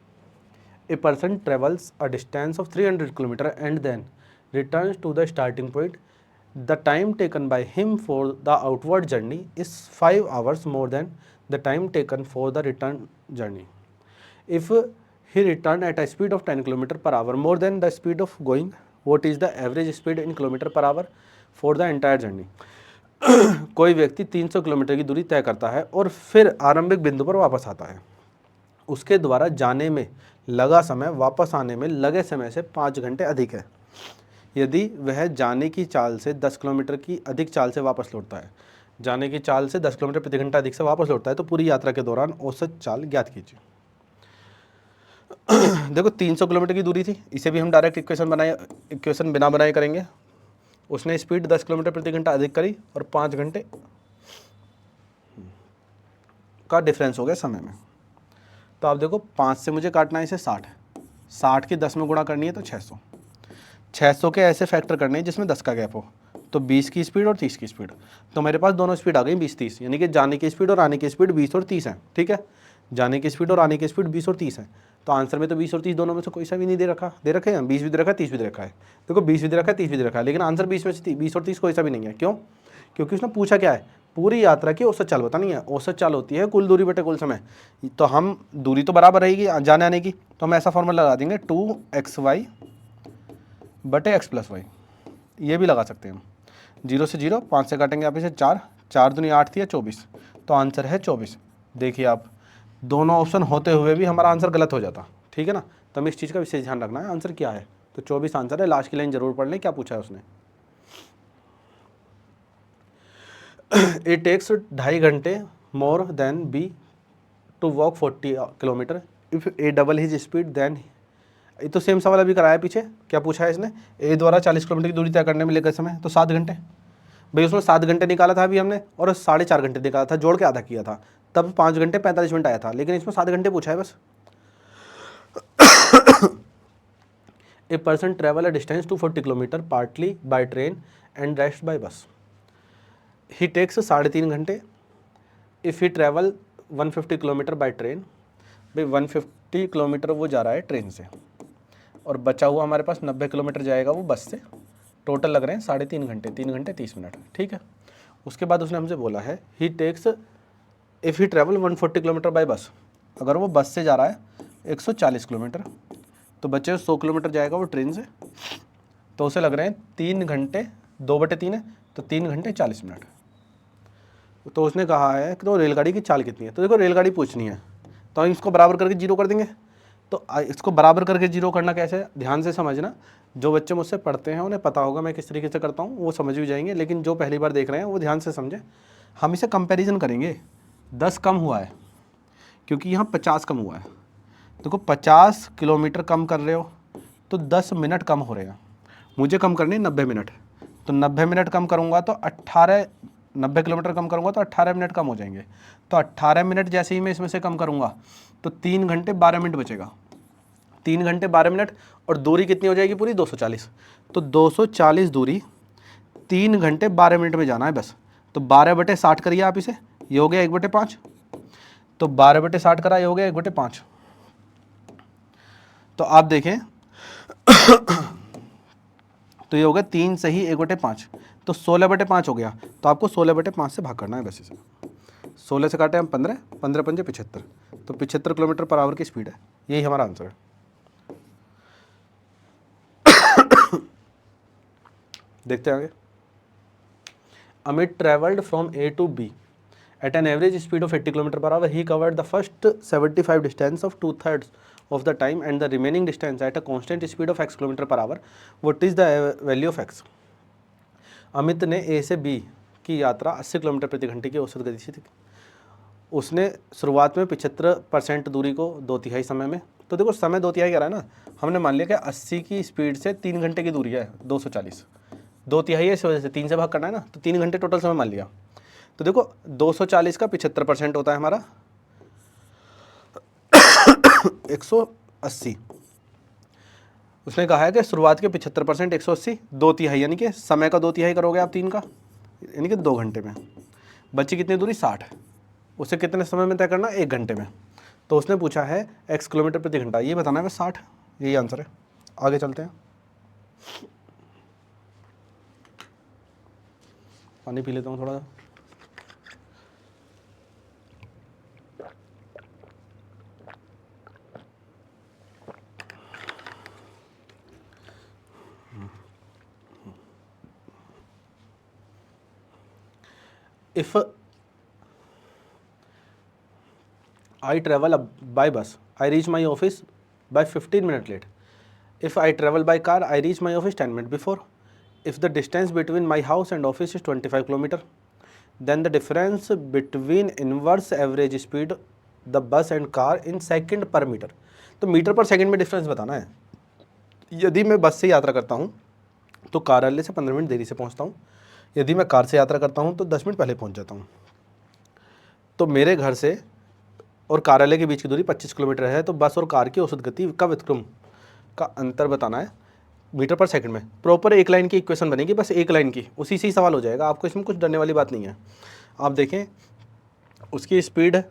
A person travels a distance of 300 kilometre and then returns to the starting point. The time taken by him for the outward journey is 5 hours more than the time taken for the return journey. If he return at a speed of 10 kilometre per hour more than the speed of going, what is the average speed in kilometre per hour for the entire journey. कोई व्यक्ति 300 किलोमीटर की दूरी तय करता है और फिर आरंभिक बिंदु पर वापस आता है। उसके द्वारा जाने में लगा समय वापस आने में लगे समय से 5 घंटे अधिक है। यदि वह जाने की चाल से 10 किलोमीटर की अधिक चाल से वापस लौटता है, जाने की चाल से 10 किलोमीटर प्रति घंटा अधिक से वापस लौटता है, तो पूरी यात्रा के दौरान औसत चाल ज्ञात कीजिए। देखो 300 किलोमीटर की दूरी थी, इसे भी हम डायरेक्ट इक्वेशन बिना बनाए करेंगे। उसने स्पीड 10 किलोमीटर प्रति घंटा अधिक करी और 5 घंटे का डिफरेंस हो गया समय में। तो आप देखो 5 से मुझे काटना है इसे 60 है, 60 की 10 में गुणा करनी है तो 600, 600 के ऐसे फैक्टर करने हैं जिसमें 10 का गैप हो, तो 20 की स्पीड और 30 की स्पीड। तो मेरे पास दोनों स्पीड आ गई 20-30, यानी कि जाने की स्पीड और आने की स्पीड 20 और 30 है, ठीक है। जाने की स्पीड और आने की स्पीड 20 और 30 है, तो आंसर में तो 20 और 30 दोनों में से कोई सा भी नहीं दे रखे हैं। 20 भी दे रखा है, 30 भी दे रखा है। देखो 20 भी दे रखा है, 30 भी दे रखा है, लेकिन आंसर 20 में से 20 और 30 कोई सा भी नहीं है। क्यों? क्योंकि उसने पूछा क्या है, पूरी यात्रा की औसत चाल बतानी है। औसत चाल होती है कुल दूरी बटे कुल समय। तो हम दूरी तो बराबर रहेगी जाने आने की, तो हम ऐसा फॉर्मूला लगा देंगे 2xy बटे x प्लस वाई। ये भी लगा सकते हैं हम, 0 से 0, 5 से काटेंगे आप इसे 4, 4 दूनी 8 थी, 24, तो आंसर है 24। देखिए आप, दोनों ऑप्शन होते हुए भी हमारा आंसर गलत हो जाता, ठीक है ना। तो हमें इस चीज़ का विशेष ध्यान रखना है, आंसर क्या है। तो 24 आंसर है। लास्ट की लाइन जरूर पढ़ लें, क्या पूछा है उसने। इट टेक्स 2.5 घंटे more than B to walk 40 kilometre. If A double his speed then, ये तो सेम सवाल अभी कराया पीछे। क्या पूछा है इसने, ए द्वारा 40 किलोमीटर की दूरी तय करने में लगे समय, तो 7 घंटे। भाई उसमें 7 घंटे निकाला था अभी हमने, और 4.5 घंटे निकाला था, जोड़ के आधा किया था, तब 5 घंटे 45 मिनट आया था। लेकिन इसमें 7 घंटे पूछा है बस। A person travel a distance 240 kilometre partly by train and rest by bus. He takes 3.5 घंटे। If he travel 150 kilometre by train, भाई 150 किलोमीटर वो जा रहा है ट्रेन से, और बचा हुआ हमारे पास 90 किलोमीटर जाएगा वो बस से। टोटल लग रहे हैं 3.5 घंटे, 3 घंटे 30 मिनट, ठीक है। उसके बाद उसने हमसे बोला है he takes if he travel 140 kilometre by bus, अगर वो बस से जा रहा है 140 किलोमीटर, तो बच्चे 100 किलोमीटर जाएगा वो ट्रेन से, तो उसे लग रहे हैं 3 घंटे, 2/3 है तो 3 घंटे 40 मिनट। तो उसने कहा है कि तो रेलगाड़ी की चाल कितनी है, तो देखो रेलगाड़ी पूछनी है तो हम इसको बराबर करके जीरो कर देंगे। तो इसको बराबर करके जीरो करना कैसे, ध्यान से समझना, जो बच्चे मुझसे पढ़ते हैं उन्हें पता होगा मैं किस तरीके से करता हूँ, वो समझ भी जाएंगे, लेकिन जो पहली बार देख रहे हैं वो ध्यान से समझें। हम इसे कंपैरिजन करेंगे, 10 कम हुआ है क्योंकि यहाँ 50 कम हुआ है। देखो 50 किलोमीटर कम कर रहे हो तो 10 मिनट कम हो रहे हैं, मुझे कम करने 90 मिनट, तो 90 मिनट कम करूँगा तो 90 किलोमीटर कम करूँगा तो 18 मिनट कम हो जाएंगे। तो 18 मिनट जैसे ही मैं इसमें से कम करूँगा तो 3 घंटे 12 मिनट बचेगा, 3 घंटे 12 मिनट, और दूरी कितनी हो जाएगी पूरी 240। तो 240 दूरी 3 घंटे 12 मिनट में जाना है बस। तो 12/60 करिए आप इसे, ये हो गया 1/5, तो 12/60 करा, ये हो गया 1/5। तो आप देखें तो ये हो गया 3 सही 1/5, तो 16/5 हो गया। तो आपको 16/5 से भाग करना है वैसे से। 16 से काटे हम 15, 15 पंजे 75, तो 75 किलोमीटर पर आवर की स्पीड है, यही हमारा आंसर है। देखते हैं आगे। Amit travelled from A to B at an average speed of 80 km per hour. He covered the first 75 distance of 2/3 of the time and the remaining distance at a constant speed of x km per hour. What is the value of x? Amit ने ए से बी की यात्रा 80 किलोमीटर प्रति घंटे की औसत गति से, उसने शुरुआत में 75% दूरी को 2/3 समय में, तो देखो समय 2/3 कह रहा है ना, हमने मान लिया कि 80 की स्पीड से 3 घंटे की दूरी है 240, 2/3 है, इस वजह से 3 से भाग करना है ना, तो 3 घंटे टोटल समय मान लिया। तो देखो 240 का 75% होता है हमारा 180। उसने कहा है कि शुरुआत के 75% 180, 2/3 यानी कि समय का 2/3 करोगे आप 3 का, यानी कि 2 घंटे में। बची कितनी दूरी 60, उसे कितने समय में तय करना, 1 घंटे में। तो उसने पूछा है x किलोमीटर प्रति घंटा, ये बताना है 60, यही आंसर है। आगे चलते हैं, पानी पी लेता हूँ थोड़ा सा। If I travel by bus, I reach my office by 15 minutes late. If I travel by car, I reach my office 10 minutes before. If the distance between my house and office is 25 kilometer, then the difference between inverse average speed the bus and car in second per meter. तो मीटर पर सेकंड में डिफरेंस बताना है। यदि मैं बस से यात्रा करता हूँ तो कार्यालय से 15 मिनट देरी से पहुँचता हूँ, यदि मैं कार से यात्रा करता हूँ तो 10 मिनट पहले पहुँच जाता हूँ। तो मेरे घर से और कार्यालय के बीच की दूरी 25 किलोमीटर है, तो बस और कार की औसत गति का व्युत्क्रम का अंतर बताना है मीटर पर सेकंड में। प्रॉपर एक लाइन की इक्वेशन बनेगी, बस एक लाइन की, उसी से ही सवाल हो जाएगा, आपको इसमें कुछ डरने वाली बात नहीं है। आप देखें उसकी स्पीड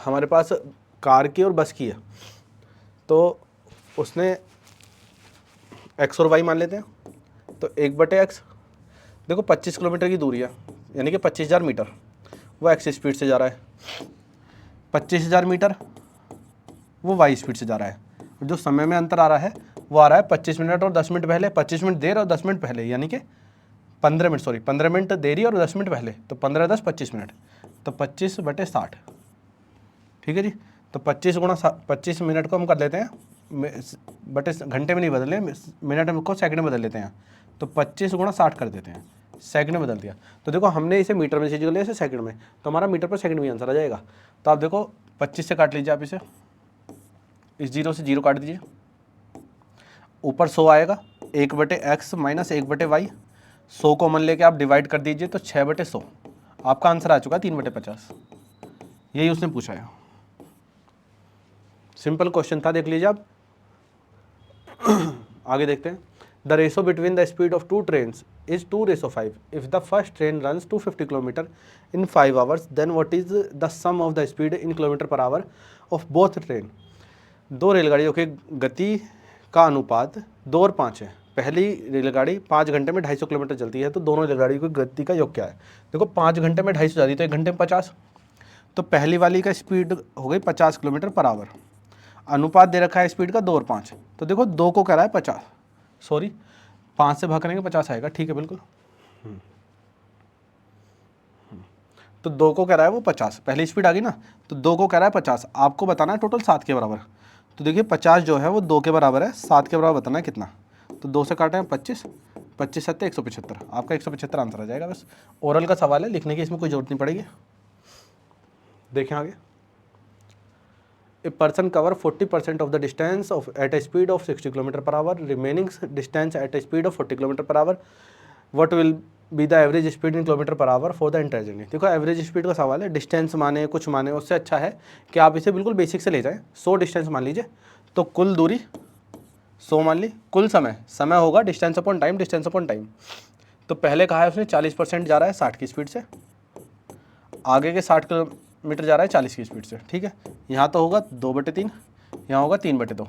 हमारे पास कार की और बस की है, तो उसने x और y मान लेते हैं, तो 1/x, देखो 25 किलोमीटर की दूरी है यानी कि 25,000 मीटर, वो x स्पीड से जा रहा है, 25,000 मीटर वो y स्पीड से जा रहा है। जो समय में अंतर आ रहा है वो आ रहा है 25 मिनट और 10 मिनट पहले, 25 मिनट देर और 10 मिनट पहले, यानी कि 15 मिनट देरी और 10 मिनट पहले, तो 15 10 25 मिनट, तो 25/60, ठीक है जी। तो 25 मिनट को हम कर लेते हैं बटे घंटे में नहीं बदले, मिनट को सेकंड में बदल लेते हैं, तो 25 × 60 कर देते हैं, सेकंड में बदल दिया। तो देखो हमने इसे मीटर में चेंज कर लिया, इसे सेकंड में, तो हमारा मीटर पर सेकंड में आंसर आ जाएगा। तो आप देखो 25 से काट लीजिए आप इसे, इस 0 से 0 काट दीजिए, ऊपर 100 आएगा, 1/x माइनस 1/y, 100 कॉमन लेके आप डिवाइड कर दीजिए तो 6/100, आपका आंसर आ चुका है 3/50। यही उसने पूछा है, सिंपल क्वेश्चन था, देख लीजिए आप। आगे देखते हैं। The ratio between the speed of 2 trains is 2:5। If the first train runs 250 kilometre in 5 hours, then what is the sum of the speed in kilometre per hour of both train. दो रेलगाड़ियों के गति का अनुपात 2 और 5 है। पहली रेलगाड़ी 5 घंटे में 250 किलोमीटर चलती है, तो दोनों रेलगाड़ी की गति का योग क्या है? देखो 5 घंटे में 250 जाती है तो 1 घंटे में 50, तो पहली वाली का स्पीड हो गई 50 किलोमीटर पर आवर। अनुपात दे रखा है स्पीड का 2 और 5, तो देखो 2 को कह रहा है 50, सॉरी 5 से भाग करेंगे 50 आएगा, ठीक है बिल्कुल। तो 2 को कह रहा है वो 50, पहली स्पीड आ गई ना, तो 2 को कह रहा है 50, आपको बताना है टोटल 7 के बराबर। तो देखिए 50 जो है वो 2 के बराबर है, 7 के बराबर बताना है कितना, तो 2 से काटे हैं 25, 25 7 175, आपका 175 आंसर आ जाएगा। बस ओरल का सवाल है, लिखने की इसमें कोई जरूरत नहीं पड़ेगी। देखें आगे, a person cover 40% of the distance of at a speed of 60 kilometre per hour, remaining distance at a speed of 40 kilometre per hour, what will be the average speed in kilometre per hour for the entire journey. देखो एवरेज स्पीड का सवाल है, डिस्टेंस माने कुछ माने, उससे अच्छा है कि आप इसे बिल्कुल बेसिक से ले जाएं। 100 डिस्टेंस मान लीजिए, तो कुल दूरी 100 मान ली, कुल समय होगा distance upon time, distance upon time. तो पहले कहा है उसने 40% जा रहा है 60 की स्पीड से, आगे के 60 किलोमीटर जा रहा है 40 की स्पीड से, ठीक है। यहाँ तो होगा 2/3, यहाँ होगा 3/2।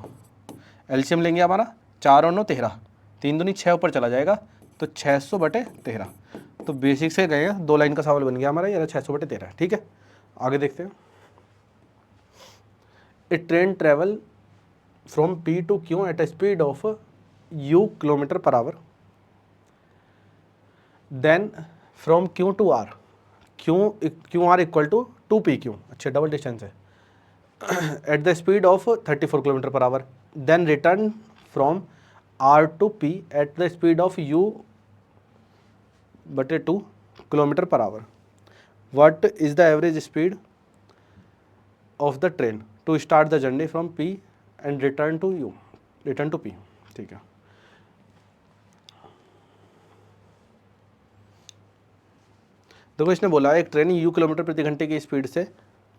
एलसीएम लेंगे हमारा 4 और 9 13, 3 दूनी 6 ऊपर चला जाएगा, तो 600/13। तो बेसिक से गए हैं, 2 लाइन का सवाल बन गया हमारा, ये 600/13, ठीक है। आगे देखते हैं, A train travel from P to Q at a speed of U kilometre per hour, then from Q to R, QR equal to 2PQ, अच्छे डबल डिस्टेंस है, at the speed of 34 kilometre per hour, then return from R to P at the speed of U/2 kilometre per hour. What is the average speed of the train to start the journey from P and return to P, ठीक है। देखो इसने बोला एक ट्रेन U किलोमीटर प्रति घंटे की स्पीड से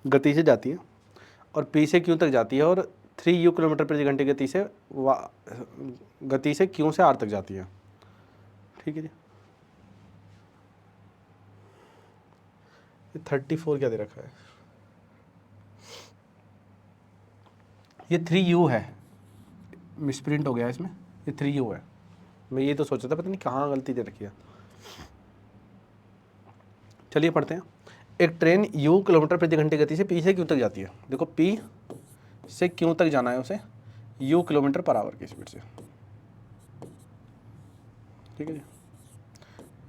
गति से जाती है और P से Q तक जाती है, और 3U किलोमीटर प्रति घंटे गति से Q से R तक जाती है, ठीक है जी। 34 क्या दे रखा है, ये 3U है, मिसप्रिंट हो गया इसमें, ये 3U है। मैं ये तो सोचा था पता नहीं कहाँ गलती दे रखी है। चलिए पढ़ते हैं, एक ट्रेन U किलोमीटर प्रति घंटे गति से P से Q तक जाती है। देखो P से Q तक जाना है उसे U किलोमीटर पर आवर की स्पीड से, ठीक है जी,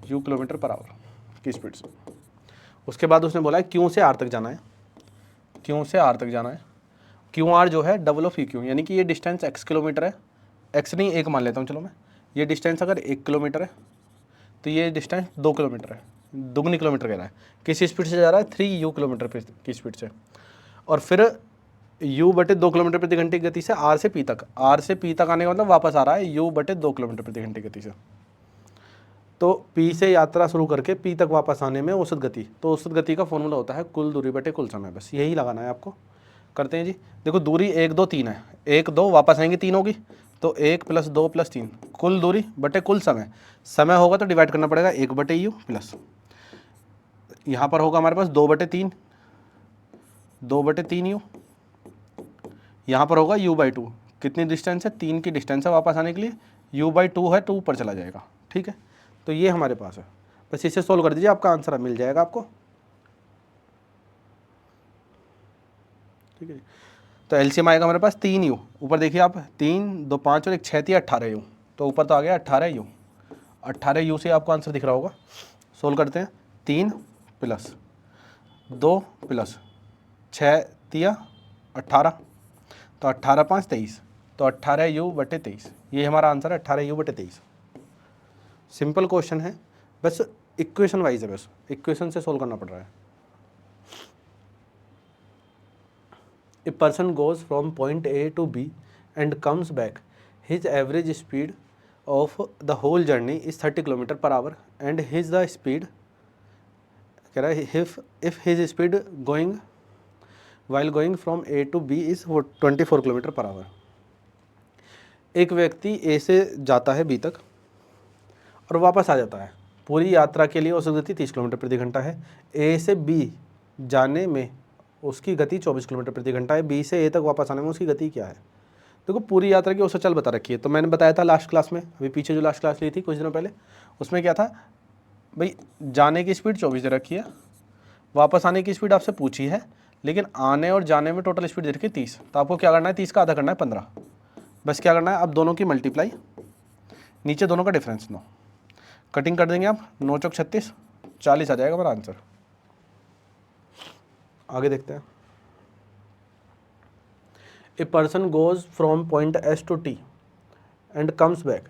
U किलोमीटर पर आवर की स्पीड से। उसके बाद उसने बोला है Q से R तक जाना है, Q से R तक जाना है, QR जो है डबल ऑफ EQ, यानी कि ये डिस्टेंस x किलोमीटर है, x नहीं 1 मान लेता हूँ चलो मैं, ये डिस्टेंस अगर 1 किलोमीटर है तो ये डिस्टेंस 2 किलोमीटर है, दुगनी किलोमीटर कह रहा है। किस स्पीड से जा रहा है, 3U किलोमीटर की स्पीड से, और फिर U/2 किलोमीटर प्रति घंटे की गति से R से P तक, R से P तक आने का मतलब वापस आ रहा है U/2 किलोमीटर प्रति घंटे की गति से। तो P से यात्रा शुरू करके P तक वापस आने में औसत गति, तो औसत गति का फॉर्मूला होता है कुल दूरी बटे कुल समय, बस यही लगाना है आपको। करते हैं जी, देखो दूरी 1 2 3 है, 1 2 वापस आएंगे 3 होगी, तो 1 + 2 + 3 कुल दूरी बटे कुल समय होगा तो डिवाइड करना पड़ेगा 1/U प्लस, यहाँ पर होगा हमारे पास 2/3, 2/3U, यहाँ पर होगा U/2, कितनी डिस्टेंस है, 3 की डिस्टेंस है वापस आने के लिए, U/2 है, 2 ऊपर चला जाएगा, ठीक है। तो ये हमारे पास है, बस इसे सोल्व कर दीजिए, आपका आंसर मिल जाएगा आपको, ठीक है। तो एलसीएम आएगा हमारे पास 3U, ऊपर देखिए आप 3 2 5 और 1 6 3 18U, तो ऊपर तो आ गया 18U, 18U से आपको आंसर दिख रहा होगा। सोल्व करते हैं, 3 + 2 + 6 3 18, तो 18 5 23, तो 18U/23, ये हमारा आंसर है 18U/23। सिंपल क्वेश्चन है, बस इक्वेशन वाइज है, बस इक्वेशन से सोल्व करना पड़ रहा है। A person goes from point A to B and comes back, his average speed of the whole journey is 30 kilometre per hour and his the speed कह रहा है if his speed going while going from A to B is 24 kilometre per hour. एक व्यक्ति A से जाता है B तक और वापस आ जाता है, पूरी यात्रा के लिए औसत गति 30 किलोमीटर प्रति घंटा है। A से B जाने में उसकी गति 24 किलोमीटर प्रति घंटा है, B से A तक वापस आने में उसकी गति क्या है? देखो पूरी यात्रा की औसत चाल बता रखी है। तो मैंने बताया था लास्ट क्लास में, अभी पीछे जो लास्ट क्लास ली थी कुछ दिनों पहले, उसमें क्या था भाई, जाने की स्पीड 24 दे रखी है, वापस आने की स्पीड आपसे पूछी है, लेकिन आने और जाने में टोटल स्पीड दे रखी है 30। तो आपको क्या करना है, 30 का आधा करना है 15। बस क्या करना है, अब दोनों की मल्टीप्लाई, नीचे दोनों का डिफरेंस 9, कटिंग कर देंगे आप, 9 चौक 36, 40 आ जाएगा हमारा आंसर। आगे देखते हैं। A person goes from point S to T and comes back,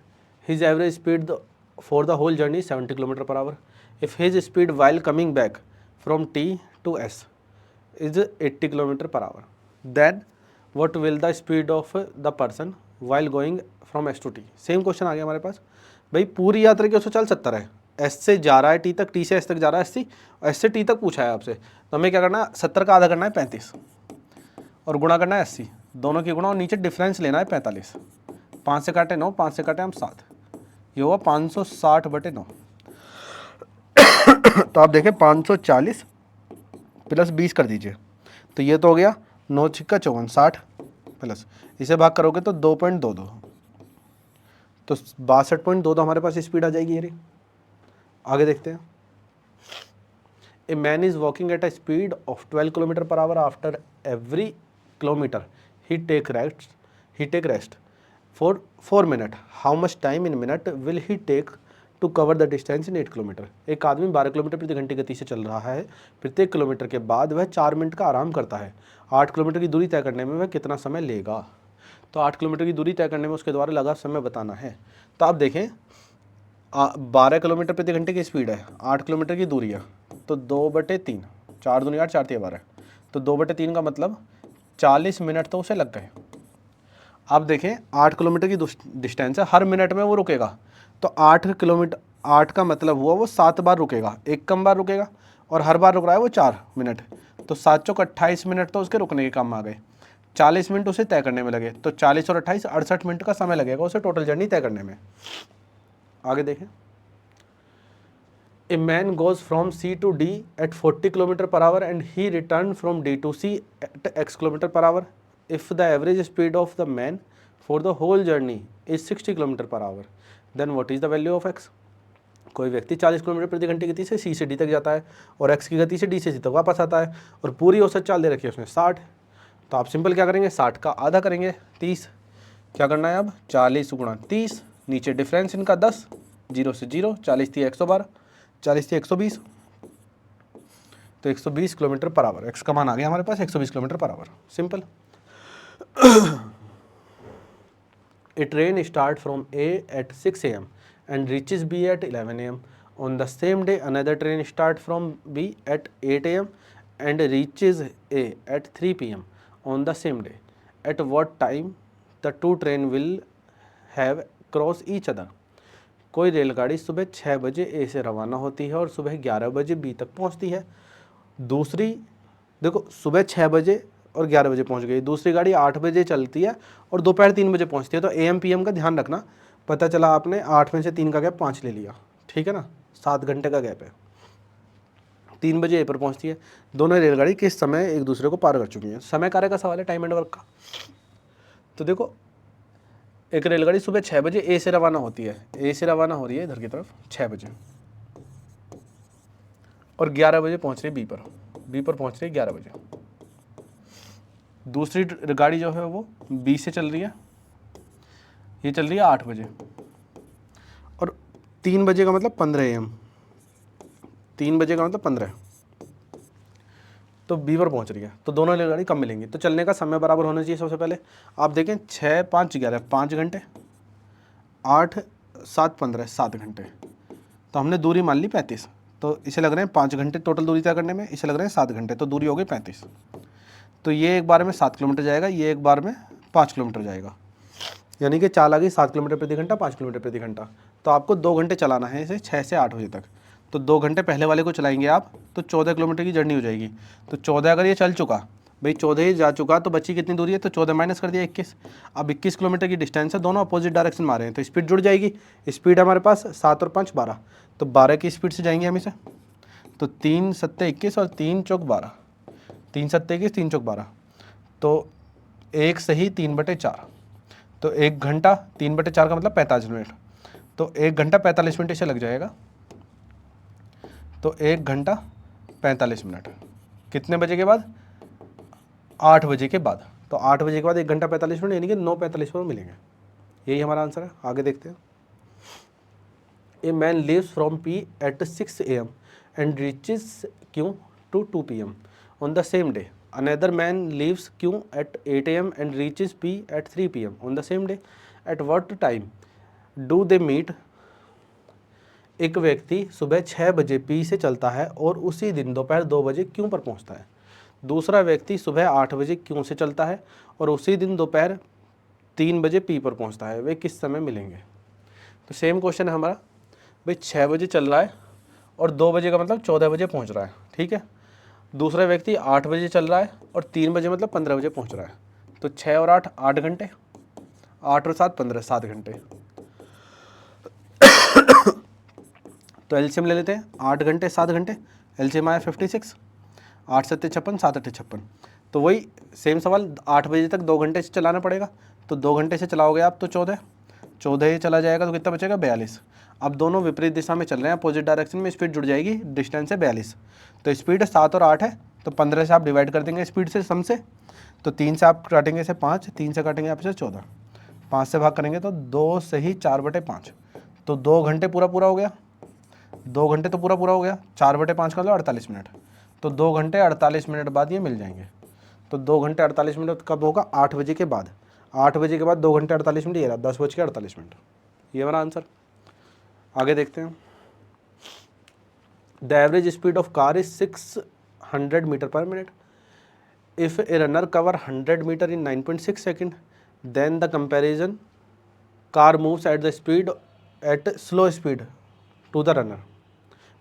his average speed for the whole journey 70 kilometre per hour. If his speed while coming back from T to S is 80 kilometre per hour, then what will the speed of the person while going from S to T। Same question आ गया हमारे पास। भाई पूरी यात्रा की औसत चाल 70 है, एस से जा रहा है टी तक, टी से एस तक जा रहा है 80, और एस से टी तक पूछा है आपसे, तो हमें क्या करना है, 70 का आधा करना है 35 और गुणा करना है 80, दोनों की गुणा और नीचे डिफरेंस लेना है 45। 5 से काटे 9, 5 से काटे हम 7, ये हुआ 560/9। तो आप देखें 540 प्लस 20 कर दीजिए, तो ये तो हो गया 9 छिक्का 54, 60 प्लस इसे भाग करोगे तो 2.22, तो 62.22 हमारे पास स्पीड आ जाएगी। ये रही। आगे देखते हैं। A man is walking at a speed of 12 kilometre per hour, after every kilometre he take rest for 4 minute, how much time in minute will he take to cover the distance in 8 kilometre. एक आदमी 12 किलोमीटर प्रति घंटे गति से चल रहा है, प्रत्येक किलोमीटर के बाद वह 4 मिनट का आराम करता है, 8 किलोमीटर की दूरी तय करने में वह कितना समय लेगा। तो 8 किलोमीटर की दूरी तय करने में उसके द्वारा लगा समय बताना है। तो आप देखें 12 किलोमीटर प्रति घंटे की स्पीड है, 8 किलोमीटर की दूरी है, तो 2/3, 4 दूनी 8, 4 3 12, तो 2/3 का मतलब 40 मिनट तो उसे लग गए। आप देखें 8 किलोमीटर की डिस्टेंस है, हर मिनट में वो रुकेगा, तो 8 किलोमीटर, 8 का मतलब हुआ वो 7 बार रुकेगा, एक कम बार रुकेगा, और हर बार रुक रहा है वो 4 मिनट, तो 7 चौक 28 मिनट तो उसके रुकने के काम आ गए। 40 मिनट उसे तय करने में लगे, तो 40 और 28 68 मिनट का समय लगेगा उसे टोटल जर्नी तय करने में। आगे देखें। A man goes from C to D at 40 kilometre per hour and he return from D to C at x kilometre per hour, if the average speed of the man for the whole journey is 60 kilometre per hour, then what is the value of x। कोई व्यक्ति 40 किलोमीटर प्रति घंटे की गति से सी से डी तक जाता है और x की गति से डी से सी तक वापस आता है, और पूरी औसत चाल दे रखी है उसने 60। तो आप सिंपल क्या करेंगे, 60 का आधा करेंगे 30, क्या करना है अब 40 गुणा 30, नीचे डिफरेंस इनका 10, 0 से 0, 40 थी 112, 40 थी 120, तो 120 किलोमीटर पर आवर, x का मान आ गया हमारे पास 120 kilometre per our. Simple. A train start from A at 6 AM and reaches B at 11 AM. On the same day, another train start from B at 8 AM and reaches A at 3 PM on the same day. At what time the two train will have cross each other? कोई रेलगाड़ी सुबह 6 बजे A से रवाना होती है और सुबह 11 बजे B तक पहुंचती है। दूसरी देखो सुबह 6 बजे और 11 बजे पहुंच गई, दूसरी गाड़ी 8 बजे चलती है और दोपहर 3 बजे पहुंचती है। तो AM PM का ध्यान रखना, पता चला आपने 8 में से 3 का गैप 5 ले लिया, ठीक है ना, 7 घंटे का गैप है। 3 बजे ए पर पहुंचती है, दोनों रेलगाड़ी किस समय एक दूसरे को पार कर चुकी हैं। समय कार्य का सवाल है, टाइम एंड वर्क का। तो देखो एक रेलगाड़ी सुबह 6 बजे ए से रवाना होती है, ए से रवाना हो रही है इधर की तरफ 6 बजे और 11 बजे पहुंच रही है बी पर पहुंच रही है 11 बजे। दूसरी गाड़ी जो है वो बी से चल रही है, ये चल रही है 8 बजे, और 3 बजे का मतलब 15 AM, 3 बजे का मतलब 15, तो बी पर पहुंच रही है। तो दोनों रेलगाड़ी कब मिलेंगी, तो चलने का समय बराबर होना चाहिए। सबसे पहले आप देखें 6 5 11 5 घंटे, 8 7 15 7 घंटे, तो हमने दूरी मान ली 35, तो इसे लग रहे हैं 5 घंटे टोटल दूरी तय करने में, इसे लग रहे हैं 7 घंटे, तो दूरी हो गई 35। तो ये एक बार में 7 किलोमीटर जाएगा, ये एक बार में 5 किलोमीटर जाएगा, यानी कि चाल आ गई 7 किलोमीटर प्रति घंटा 5 किलोमीटर प्रति घंटा। तो आपको 2 घंटे चलाना है इसे 6 से 8 बजे तक, तो 2 घंटे पहले वाले को चलाएंगे आप तो 14 किलोमीटर की जर्नी हो जाएगी। तो 14 अगर ये चल चुका, भाई 14 ही जा चुका, तो बची कितनी दूरी है, तो 14 माइनस कर दिया 21। अब 21 किलोमीटर की डिस्टेंस है, दोनों अपोजिट डायरेक्शन में आ रहे हैं, तो स्पीड जुड़ जाएगी। स्पीड हमारे पास 7 और 5 12, तो 12 की स्पीड से जाएंगे हम इसे, तो 3 7 21 और 3 चौक 12, 3 7 21 3 चौक 12, तो 1 सही 3/4, तो 1 घंटा 3/4 का मतलब 45 मिनट, तो 1 घंटा 45 मिनट इसे लग जाएगा। तो 1 घंटा 45 मिनट कितने बजे के बाद? 8 बजे के बाद। तो 8 बजे के बाद 1 घंटा 45 मिनट यानी कि 9:45 पर मिलेंगे। यही हमारा आंसर है। आगे देखते हैं। A man leaves from P at 6 AM and reaches Q to 2 PM on the same day. Another man leaves Q at 8 AM and reaches P at 3 PM on the same day. At what time do they meet? एक व्यक्ति सुबह 6 बजे P से चलता है और उसी दिन दोपहर 2 बजे Q पर पहुंचता है। दूसरा व्यक्ति सुबह 8 बजे Q से चलता है और उसी दिन दोपहर 3 बजे P पर पहुंचता है। वे किस समय मिलेंगे? तो सेम क्वेश्चन है हमारा। भाई 6 बजे चल रहा है और 2 बजे का मतलब 14 बजे पहुंच रहा है, ठीक है। दूसरा व्यक्ति 8 बजे चल रहा है और 3 बजे मतलब 15 बजे पहुंच रहा है। तो 6 और 8 8 घंटे, 8 और 7 15, 7 घंटे। तो एलसीएम ले लेते हैं। 8 घंटे 7 घंटे, एलसीएम आया 56, 8 7 56, 7 8 56। तो वही सेम सवाल, 8 बजे तक 2 घंटे से चलाना पड़ेगा। तो 2 घंटे से चलाओगे आप तो 14 ही चला जाएगा, तो कितना बचेगा? 42। अब दोनों विपरीत दिशा में चल रहे हैं, अपोजिट डायरेक्शन में, स्पीड जुड़ जाएगी, डिस्टेंस है 42। तो स्पीड 7 और 8 है, तो 15 से आप डिवाइड कर देंगे स्पीड से, सम से। तो 3 से आप काटेंगे इसे 5, 3 से काटेंगे आप इसे 14, 5 से भाग करेंगे तो 2 से ही 4/5। तो 2 घंटे पूरा हो गया, 2 घंटे तो पूरा हो गया। 4/5 का लो 48 मिनट। तो 2 घंटे 48 मिनट बाद ये मिल जाएंगे। तो 2 घंटे 48 मिनट कब होगा? 8 बजे के बाद। 8 बजे के बाद 2 घंटे 48 मिनट, ये रहा 10:48 मिनट। ये हमारा आंसर। आगे देखते हैं। The average speed of car is 600 metre per minute. If a runner cover 100 metre in 9.6 second, then the comparison car moves at the speed at slow speed to the runner.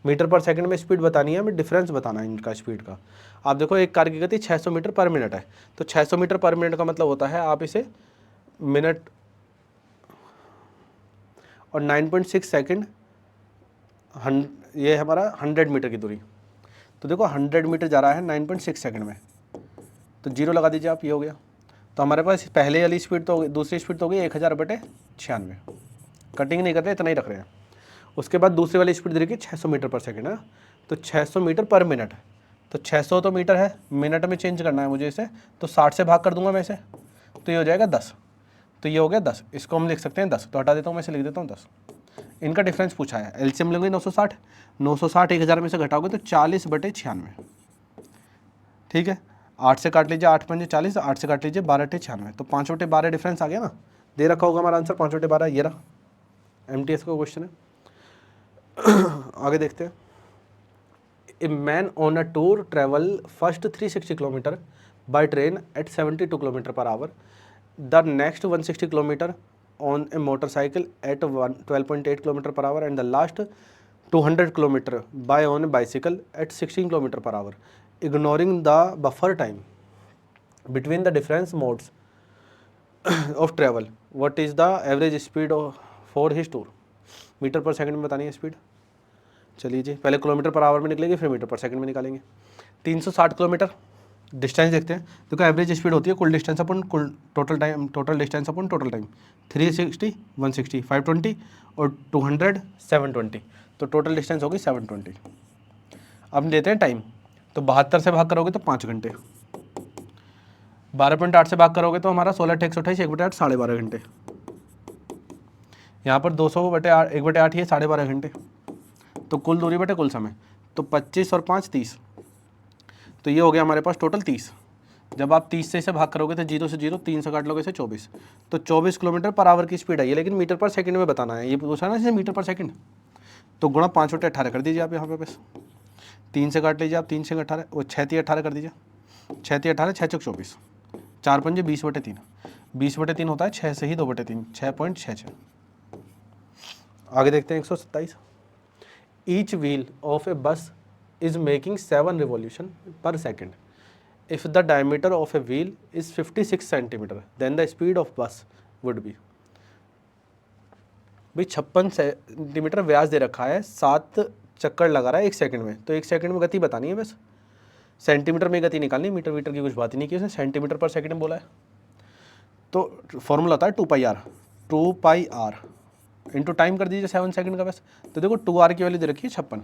Metre per second में स्पीड बतानी है, हमें डिफरेंस बताना है इनका स्पीड का। आप देखो एक कार की गति 600 मीटर पर मिनट है, तो 600 मीटर पर मिनट का मतलब होता है आप इसे मिनट और 9.6 सेकंड, ये हमारा 100 मीटर की दूरी। तो देखो 100 मीटर जा रहा है 9.6 सेकंड में, तो 0 लगा दीजिए आप, ये हो गया। तो हमारे पास पहले वाली स्पीड तो, दूसरी स्पीड तो हो गई 1000/96, कटिंग नहीं कर रहे, इतना ही रख रहे हैं। उसके बाद दूसरी वाली स्पीड देखिए 600 मीटर पर सेकंड है, तो 600 मीटर पर मिनट। तो 600 तो मीटर है, मिनट में चेंज करना है मुझे इसे, तो 60 से भाग कर दूंगा मैं इसे, तो ये हो जाएगा 10। तो ये हो गया 10, इसको हम लिख सकते हैं 10, तो हटा देता हूँ मैं इसे, लिख देता हूँ 10। इनका डिफरेंस पूछा है, एलसीएम लेंगे 960, 960 1000 में से घटाओगे तो 40/96, ठीक है। 8 से काट लीजिए, 8 5 40, 8 से काट लीजिए 12 8 96, तो 5/12 डिफरेंस आ गया ना। दे रखा होगा हमारा आंसर 5/12, ये रहा। एमटीएस का क्वेश्चन है। आगे देखते हैं। A man on a tour travel first 360 kilometre by train at 72 kilometre per hour, the next 160 kilometre on a motorcycle at 12.8 kilometre per hour, and the last 200 kilometre by on a bicycle at 16 kilometre per hour, ignoring the buffer time between the difference modes of travel, what is the average speed for his tour. Metre per second में बतानी है स्पीड। चलिए जी, पहले किलोमीटर पर आवर में निकलेंगे, फिर मीटर पर सेकंड में निकालेंगे। 360 किलोमीटर डिस्टेंस देखते हैं। देखो एवरेज स्पीड होती है कुल डिस्टेंस अपन कुल टोटल टाइम, टोटल डिस्टेंस अपन टोटल टाइम। 360 160 520 और 200 720, तो टोटल डिस्टेंस होगी 720। अब देते हैं टाइम, तो 72 से भाग करोगे तो 5 घंटे, 12.8 से भाग करोगे तो हमारा 16 × 128 1/8 12.5 घंटे। यहाँ पर 200/8 1/8 ये 12.5 घंटे। तो कुल दूरी बटे कुल समय, तो 25 और 5 30, तो ये हो गया हमारे पास टोटल 30। जब आप 30 से इसे भाग करोगे तो 0 से 0, 3 से काट लोगे इसे 24, तो 24 किलोमीटर पर आवर की स्पीड आई है, लेकिन मीटर पर सेकंड में बताना है। ये पूछा ना इसे मीटर पर सेकंड, तो गुणा 5/18 कर दीजिए आप यहाँ पे बस। 3 से काट लीजिए आप, 3 से 18, वो 6 18 कर दीजिए, 6 18 6 24, 4 5 20/3, 20/3 होता है 6 से ही 2/3, 6.66। आगे देखते हैं 127। Each wheel of a bus is making 7 revolution per second. If the diameter of a wheel is 56 centimeter, then the speed of bus would be। भाई 56 सेंटीमीटर व्यास दे रखा है, 7 चक्कर लगा रहा है 1 सेकंड में, तो 1 सेकंड में गति बतानी है बस। सेंटीमीटर में गति निकालनी, मीटर वीटर की कुछ बात ही नहीं की उसने, सेंटीमीटर पर सेकंड में बोला है। तो फॉर्मूला होता है 2πr, 2πr इंटू टाइम कर दीजिए 7 सेकंड का बस। तो देखो 2r की वैल्यू दे रखी है 56,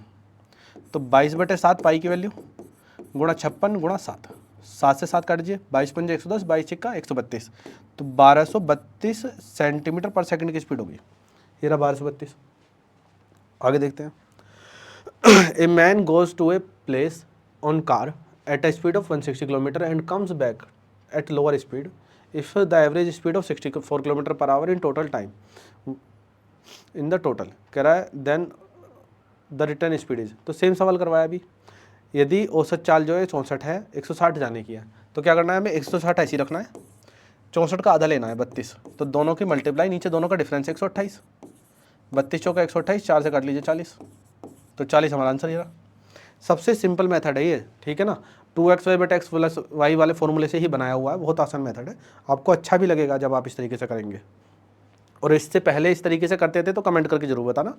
तो 22/7 पाई की वैल्यू गुणा 56 गुणा 7, 7 से 7 काट दीजिए, 22 पंजे 110, 22 छिक्का 132, तो 1232 सेंटीमीटर पर सेकंड की स्पीड होगी। ये रहा 1232। आगे देखते हैं। A man goes to a place on car at a speed of 160 kilometre and comes back at lower speed if the average speed of 64 kilometre per our in total time in the total कह रहा है then the return speed is। तो सेम सवाल करवाया अभी, यदि औसत चाल जो है 64 है, 160 जाने की है, तो क्या करना है हमें 160 ऐसी रखना है, 64 का आधा लेना है 32, तो दोनों की मल्टीप्लाई, नीचे दोनों का डिफरेंस 128, 32 चौका 128, 4 से काट लीजिए 40, तो 40 हमारा आंसर ये रहा। सबसे सिंपल मेथड है ये, ठीक है ना, 2x/x प्लस वाई वाले फॉर्मूले से ही बनाया हुआ है, बहुत आसान मेथड है, आपको अच्छा भी लगेगा जब आप इस तरीके से करेंगे। और इससे पहले इस तरीके से करते थे तो कमेंट करके जरूर बताना।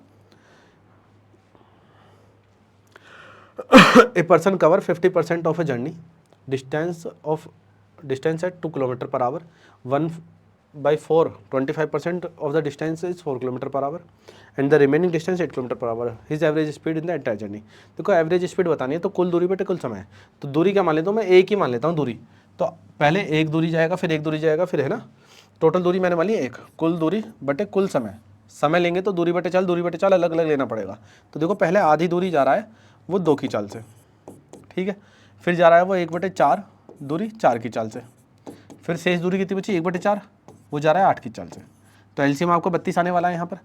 A person cover 50% of a journey distance at 2 kilometre per hour, 1/4 25% of the distance is 4 kilometre per hour and the remaining distance 8 kilometre per hour, his average speed in the entire journey. देखो एवरेज स्पीड बतानी है तो कुल दूरी बटे कुल समय, तो दूरी क्या मान लेता हूँ मैं, एक ही मान लेता हूँ दूरी, तो पहले एक दूरी जाएगा, फिर एक दूरी जाएगा, फिर है ना, टोटल दूरी मैंने मान ली एक, कुल दूरी बटे कुल समय, समय लेंगे तो दूरी बटे चाल अलग अलग लेना पड़ेगा। तो देखो पहले आधी दूरी जा रहा है वो 2 की चाल से, ठीक है, फिर जा रहा है वो 1/4 दूरी 4 की चाल से, फिर शेष दूरी कितनी बची 1/4, वो जा रहा है 8 की चाल से। तो एलसीएम आपको 32 आने वाला है यहाँ पर,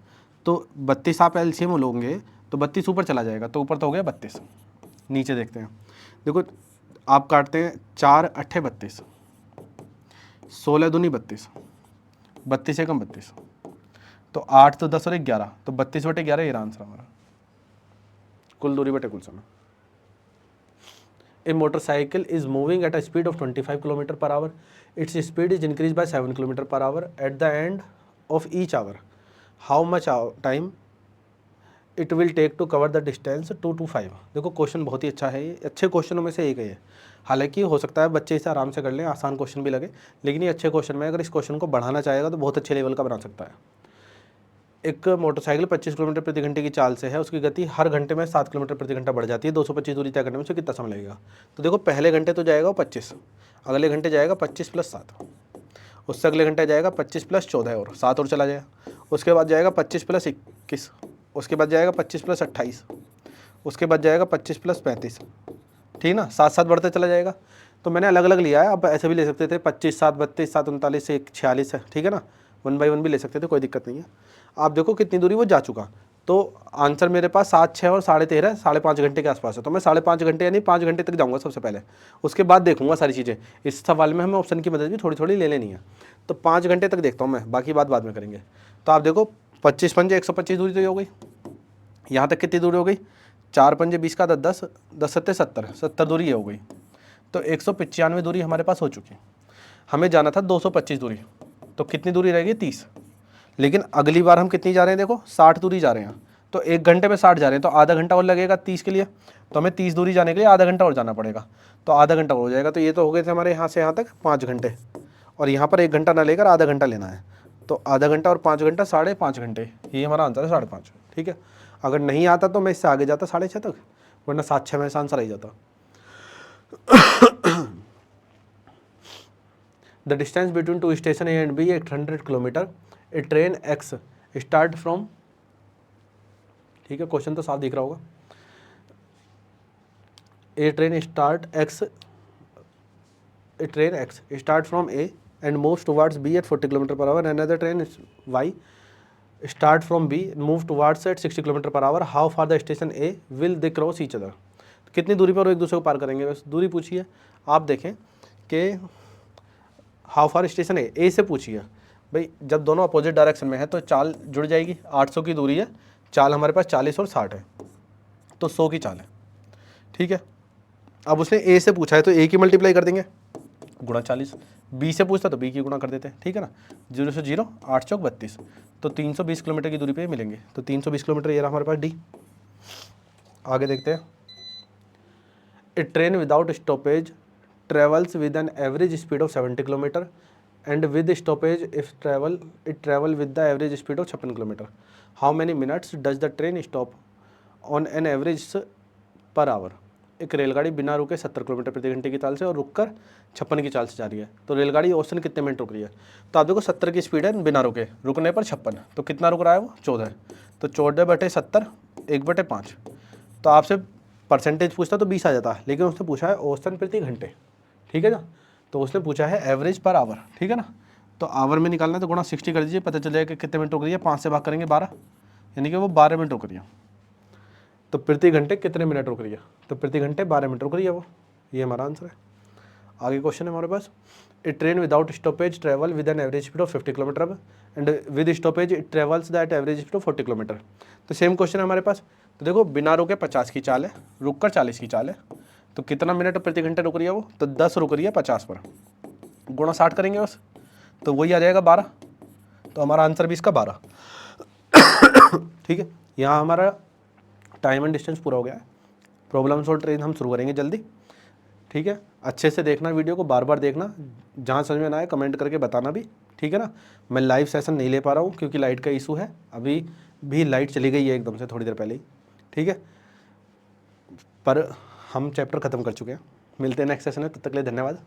तो 32 आप एलसीएम लोगे तो 32 ऊपर चला जाएगा, तो ऊपर तो हो गया 32। नीचे देखते हैं, देखो आप काटते हैं 4 अट्ठे 32, 16 दूनी 32, 32 से कम 32, तो 8 तो 10 और 11, तो 32/11 ये आंसर हमारा, कुल दूरी बटे कुल समय। A motorcycle is moving at a speed of 25 km per hour. Its speed is increased by 7 km per hour at the end of each hour. How much time it will take to cover the distance 2 to 5? देखो क्वेश्चन बहुत ही अच्छा है, ये अच्छे क्वेश्चनों में से एक है ये। हालांकि हो सकता है बच्चे इसे आराम से कर लें, आसान क्वेश्चन भी लगे, लेकिन ये अच्छे क्वेश्चन में अगर इस क्वेश्चन को बढ़ाना चाहेगा तो बहुत अच्छे लेवल का बना सकता है। एक मोटरसाइकिल 25 किलोमीटर प्रति घंटे की चाल से है, उसकी गति हर घंटे में 7 किलोमीटर प्रति घंटा बढ़ जाती है, 225 दूरी तय करने में उसे कितना समय लगेगा? तो देखो पहले घंटे तो जाएगा वो 25, अगले घंटे जाएगा 25 + 7, उससे अगले घंटे जाएगा 25 + 14 और 7 और चला जाएगा, उसके बाद जाएगा 25 + 21, उसके बाद जाएगा 25 + 28, उसके बाद जाएगा 25 + 35, ठीक ना, 7 बढ़ते चला जाएगा। तो मैंने अलग अलग लिया है, आप ऐसे भी ले सकते थे 25 7 32 7 39 1 46 है, ठीक है ना, 1 बाई 1 भी ले सकते थे, कोई दिक्कत नहीं है। आप देखो कितनी दूरी वो जा चुका, तो आंसर मेरे पास 7 6 और 13.5 5.5 घंटे के आसपास है, तो मैं 5.5 घंटे यानी 5 घंटे तक जाऊंगा सबसे पहले, उसके बाद देखूंगा सारी चीज़ें। इस सवाल में हमें ऑप्शन की मदद भी थोड़ी थोड़ी ले लेनी है, तो 5 घंटे तक देखता हूँ मैं, बाकी बात बाद में करेंगे। तो आप देखो 25 पंजे 125 दूरी तो हो गई, यहाँ तक कितनी दूरी हो गई, 4 पंजे 20 का 10 10 सत्ते 70 दूरी ये हो गई, तो 195 दूरी हमारे पास हो चुकी है। हमें जाना था 225 दूरी, तो कितनी दूरी रहेगी 30, लेकिन अगली बार हम कितनी जा रहे हैं, देखो 60 दूरी जा रहे हैं, तो 1 घंटे में 60 जा रहे हैं, तो आधा घंटा और लगेगा 30 के लिए, तो हमें 30 दूरी जाने के लिए आधा घंटा और जाना पड़ेगा, तो आधा घंटा और हो जाएगा। तो ये तो हो गए थे हमारे यहाँ से यहाँ तक 5 घंटे, और यहाँ पर 1 घंटा ना लेकर आधा घंटा लेना है, तो आधा घंटा और 5 घंटा 5.5 घंटे, ये हमारा आंसर है 5.5, ठीक है। अगर नहीं आता तो मैं इससे आगे जाता 6.5 तक, वरना 7 6 में से आंसर आ जाता। The distance between two station A and B 800 kilometre. A train X start from, ठीक है क्वेश्चन तो साफ दिख रहा होगा, A train X start from A and moves towards B at 40 kilometre per hour, another train Y start from B move towards at 60 kilometre per our, how far the station A will they cross each other? कितनी दूरी पर वो एक दूसरे को पार करेंगे, बस दूरी पूछिए। आप देखें कि हाउ फार स्टेशन ए से पूछिए भाई, जब दोनों अपोजिट डायरेक्शन में है तो चाल जुड़ जाएगी, 800 की दूरी है, चाल हमारे पास 40 और 60 है, तो 100 की चाल है, ठीक है। अब उसने ए से पूछा है तो ए की मल्टीप्लाई कर देंगे गुणा 40, बी से पूछता तो बी की गुणा कर देते हैं, ठीक है ना, 0 से 0 8 चौक 32, तो 320 किलोमीटर की दूरी पे मिलेंगे, तो 320 किलोमीटर ये रहा हमारे पास डी। आगे देखते हैं। A train without stoppage travels with an average speed of 70 kilometre and with stoppage it travel with the average speed of 56 kilometre. How many minutes does the train stop on an average per hour. एक रेलगाड़ी बिना रुके 70 किलोमीटर प्रति घंटे की चाल से और रुककर 56 की चाल से जा रही है, तो रेलगाड़ी औसतन कितने मिनट रुक रही है। तो आप देखो 70 की स्पीड है बिना रुके, रुकने पर 56, तो कितना रुक रहा है वो 14, तो 14/70 1/5। तो आपसे परसेंटेज पूछता तो 20 आ जाता, लेकिन उसने पूछा है औसतन प्रति घंटे, ठीक है ना। तो उसने पूछा है एवरेज पर आवर, ठीक है ना। तो आवर में निकालना है तो गुणा 60 कर दीजिए, पता चल जाएगा कि कितने मिनट रुक रही है। 5 से भाग करेंगे 12, यानी कि वो 12 मिनट रुक रही है। तो प्रति घंटे कितने मिनट रुक रही है, तो प्रति घंटे 12 मिनट रुक रही है वो, ये हमारा आंसर है। आगे क्वेश्चन है हमारे पास, A train without stoppage travel with an average speed of 50 kilometre and with stoppage it travels that average speed of 40 kilometre. तो सेम क्वेश्चन है हमारे पास। तो देखो बिना रुके 50 की चाल है, रुक कर 40 की चाल है, तो कितना मिनट प्रति घंटे रुक रही है वो, तो 10 रुक रही है 50 पर, गुणा 60 करेंगे बस, तो वही आ जाएगा 12। तो हमारा आंसर भी इसका 12। ठीक है, यहाँ हमारा टाइम एंड डिस्टेंस पूरा हो गया है। प्रॉब्लम सॉल्व ट्रेन हम शुरू करेंगे जल्दी, ठीक है। अच्छे से देखना वीडियो को, बार बार देखना, जहाँ समझ में ना आए कमेंट करके बताना भी, ठीक है ना। मैं लाइव सेशन नहीं ले पा रहा हूँ क्योंकि लाइट का इशू है, अभी भी लाइट चली गई है एकदम से थोड़ी देर पहले ही, ठीक है। पर हम चैप्टर ख़त्म कर चुके हैं। मिलते हैं नेक्स्ट सेशन में, तब तक के लिए धन्यवाद।